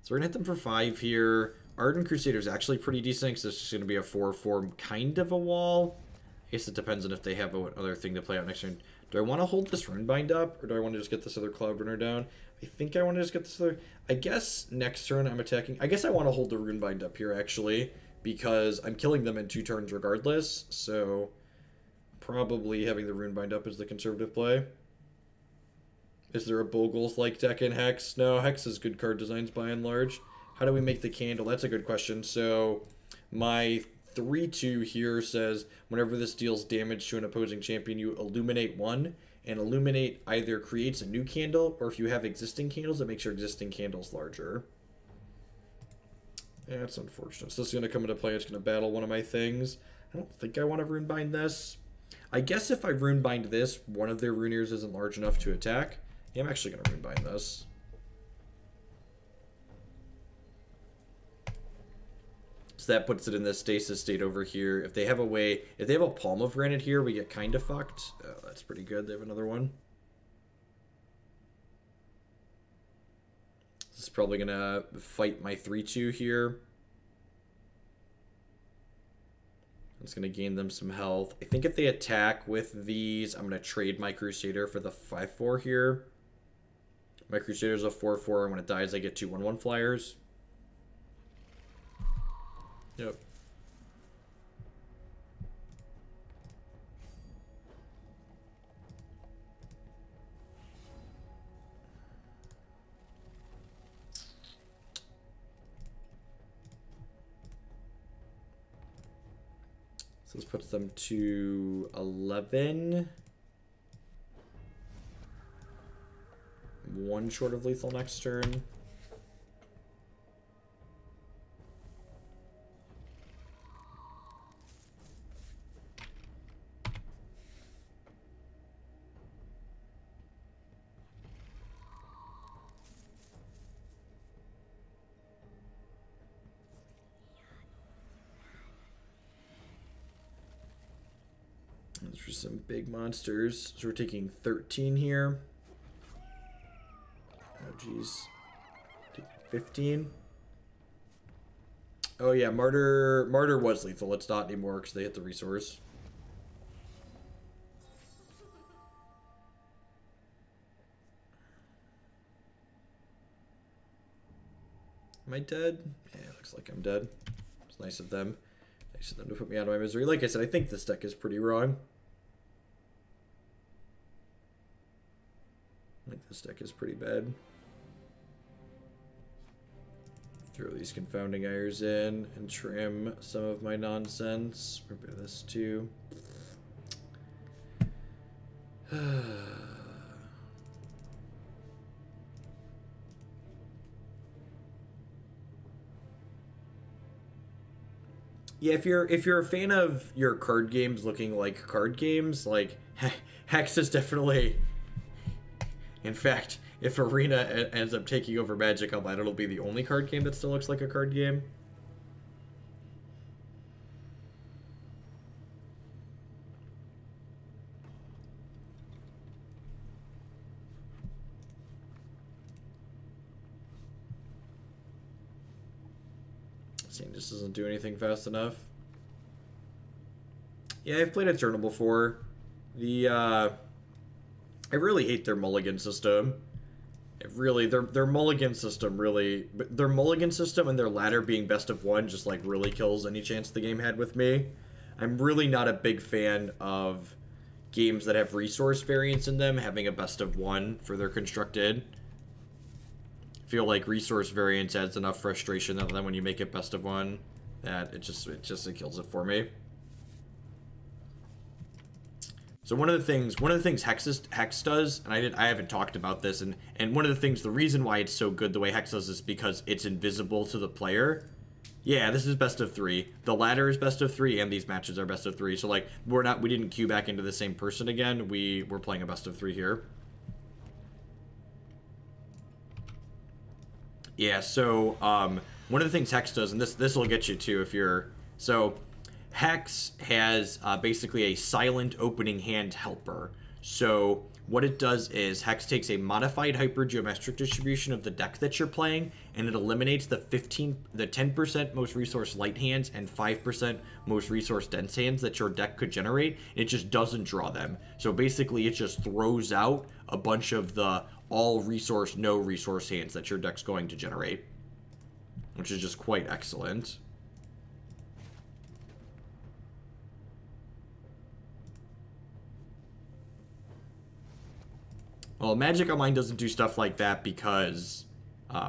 So we're going to hit them for 5 here. Ardent Crusader is actually pretty decent because this is going to be a 4/4 kind of a wall. I guess it depends on if they have another thing to play out next turn. Do I want to hold this Runebind up, or do I want to just get this other Cloud Runner down? I think I want to just get this other... I guess next turn I'm attacking... I guess I want to hold the Runebind up here, actually, because I'm killing them in 2 turns regardless, so probably having the Runebind up is the conservative play. Is there a Bogles-like deck in Hex? No, Hex is good card designs by and large. How do we make the candle? That's a good question. So my 3/2 here says whenever this deals damage to an opposing champion, you illuminate 1. And illuminate either creates a new candle, or if you have existing candles, it makes your existing candles larger. Yeah, that's unfortunate. So this is going to come into play. It's going to battle one of my things. I don't think I want to Runebind this. I guess if I Runebind this, one of their Runeers isn't large enough to attack. Yeah, I'm actually going to Runebind this. So that puts it in this stasis state over here. If they have a way, if they have a Palm of Granite here, we get kind of fucked. Oh, that's pretty good. They have another one. This is probably going to fight my 3/2 here. It's going to gain them some health. I think if they attack with these, I'm going to trade my Crusader for the 5/4 here. My Crusader's a 4/4, and when it dies, I get 2 1/1 flyers. Yep. So this puts them to 11. 1 short of lethal next turn. Those are some big monsters. So we're taking 13 here. geez. 15. Oh yeah, Martyr was lethal. It's not anymore because they hit the resource. Am I dead? Yeah, looks like I'm dead. It's nice of them. Nice of them to put me out of my misery. Like I said, I think this deck is pretty wrong. I think this deck is pretty bad. Throw these Confounding Ires in and trim some of my nonsense. Remember this too. Yeah, if you're a fan of your card games looking like card games, like Hex is definitely. In fact, if Arena ends up taking over Magic, I'll bet it'll be the only card game that still looks like a card game. Saying this doesn't do anything fast enough. Yeah, I've played Eternal before. I really hate their mulligan system. Their mulligan system really, their mulligan system and their ladder being best of one just like really kills any chance the game had with me. I'm really not a big fan of games that have resource variants in them having a best of one for their constructed. I feel like resource variance adds enough frustration that then when you make it best of one, that it kills it for me. So one of the things Hex does, and I haven't talked about this, and one of the things, the reason why it's so good the way Hex does is because it's invisible to the player. Yeah, this is best of 3. The ladder is best of 3, and these matches are best of 3. So like we didn't queue back into the same person again. We're playing a best of 3 here. Yeah, so one of the things Hex does, and this will get you too if you're so. Hex has basically a silent opening hand helper. So what it does is Hex takes a modified hypergeometric distribution of the deck that you're playing, and it eliminates the 10% most resource light hands and 5% most resource dense hands that your deck could generate. It just doesn't draw them. So basically it just throws out a bunch of the all resource, no resource hands that your deck's going to generate, which is just quite excellent. Well, Magic Online doesn't do stuff like that because,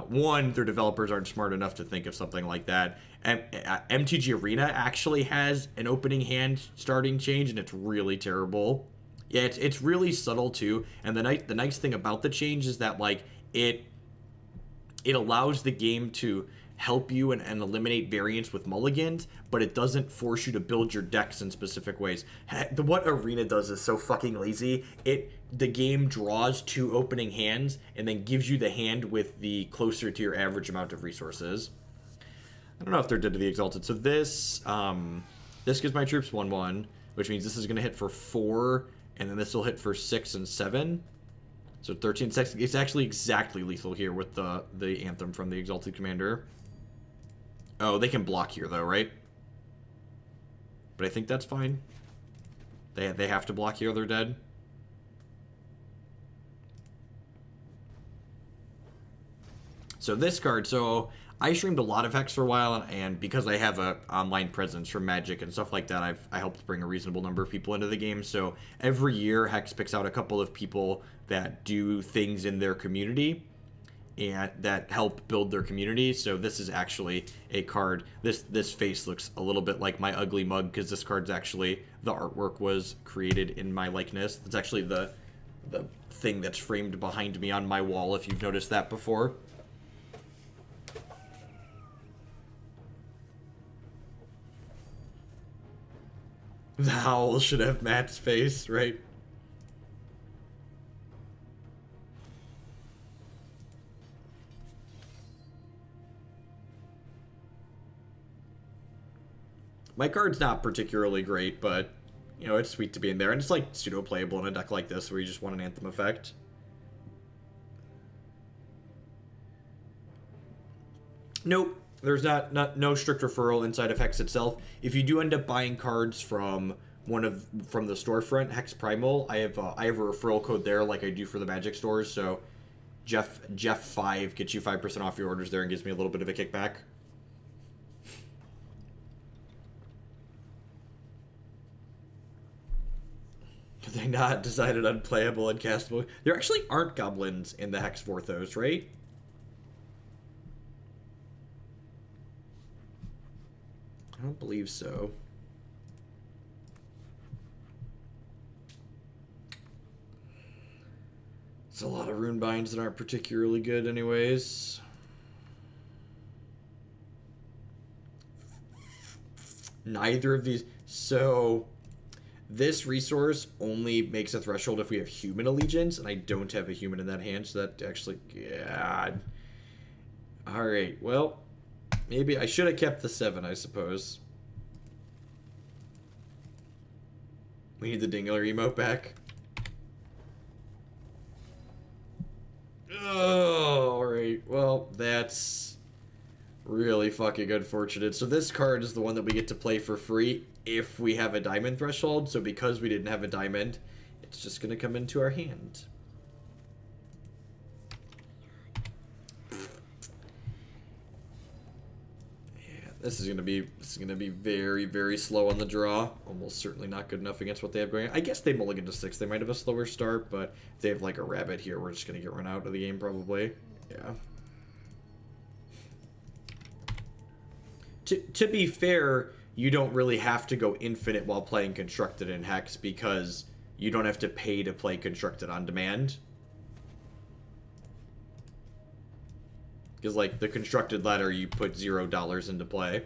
one, their developers aren't smart enough to think of something like that. MTG Arena actually has an opening hand starting change, and it's really terrible. Yeah, it's really subtle too. And the nice thing about the change is that like it allows the game to help you and eliminate variance with mulligans, but it doesn't force you to build your decks in specific ways. What Arena does is so fucking lazy. The game draws 2 opening hands and then gives you the hand with the closer to your average amount of resources. I don't know if they're dead to the Exalted. So this gives my troops 1/1, which means this is going to hit for 4, and then this will hit for 6 and 7. So 13 seconds. It's actually exactly lethal here with the Anthem from the Exalted Commander. Oh, they can block here though, right? But I think that's fine. They have to block here, they're dead. So this card, so I streamed a lot of Hex for a while, and because I have a online presence from Magic and stuff like that, I helped bring a reasonable number of people into the game. So every year, Hex picks out a couple of people that do things in their community and that help build their community. So this is actually a card. This face looks a little bit like my ugly mug because this card's actually, the artwork was created in my likeness. It's actually the thing that's framed behind me on my wall, if you've noticed that before. The Howl should have Matt's face, right? My card's not particularly great, but, you know, it's sweet to be in there. And it's, like, pseudo-playable in a deck like this where you just want an Anthem effect. Nope. There's no strict referral inside of Hex itself. If you do end up buying cards from from the storefront, Hex Primal, I have a referral code there like I do for the Magic stores. So Jeff5 gets you 5% off your orders there and gives me a little bit of a kickback. They not decided unplayable and castable. There actually aren't goblins in the Hex Vorthos, right? I don't believe so. It's a lot of Runebinds that aren't particularly good anyways. Neither of these. So this resource only makes a threshold if we have human allegiance, and I don't have a human in that hand, so that actually, yeah. Alright, well, maybe I should have kept the 7, I suppose. We need the Dingler emote back. Oh, alright, well, that's really fucking unfortunate. So this card is the one that we get to play for free if we have a diamond threshold. So because we didn't have a diamond, it's just going to come into our hand. Yeah, this is going to be very, very slow on the draw. Almost certainly not good enough against what they have going on. I guess they mulligan to 6. They might have a slower start, but if they have like a rabbit here, we're just going to get run out of the game probably. Yeah. To be fair, you don't really have to go infinite while playing Constructed in Hex because you don't have to pay to play Constructed on demand. Because, like, the Constructed ladder, you put $0 into play.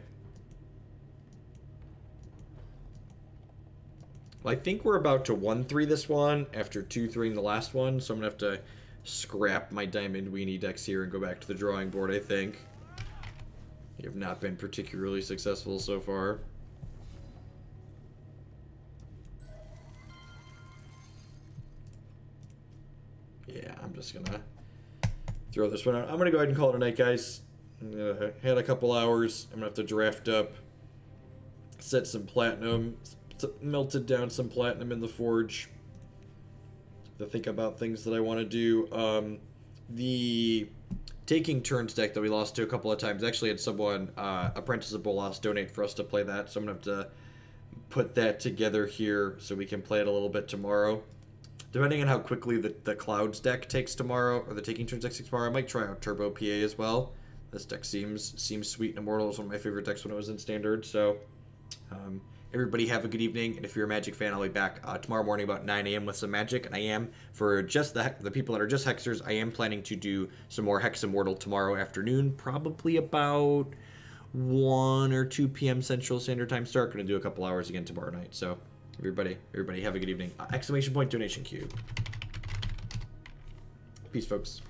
Well, I think we're about to 1-3 this one after 2-3 in the last one, so I'm going to have to scrap my Diamond Weenie decks here and go back to the drawing board, I think. You have not been particularly successful so far. Yeah, I'm just gonna throw this one out. I'm gonna go ahead and call it a night, guys. I'm gonna had a couple hours. I'm gonna have to draft up, set some platinum, melted down some platinum in the forge to think about things that I want to do. The Taking Turns deck that we lost to a couple of times actually had someone, Apprentice of Bolas, donate for us to play that, so I'm going to have to put that together here so we can play it a little bit tomorrow. Depending on how quickly the Clouds deck takes tomorrow, or the Taking Turns deck takes tomorrow, I might try out Turbo PA as well. This deck seems sweet, and Immortal was one of my favorite decks when it was in Standard, so everybody have a good evening, and if you're a Magic fan, I'll be back tomorrow morning about 9 a.m. with some Magic, and I am, for just the people that are just Hexers, I am planning to do some more Hex Immortal tomorrow afternoon, probably about 1 or 2 p.m. Central Standard Time start. Going to do a couple hours again tomorrow night, so everybody have a good evening. Exclamation point donation cube. Peace, folks.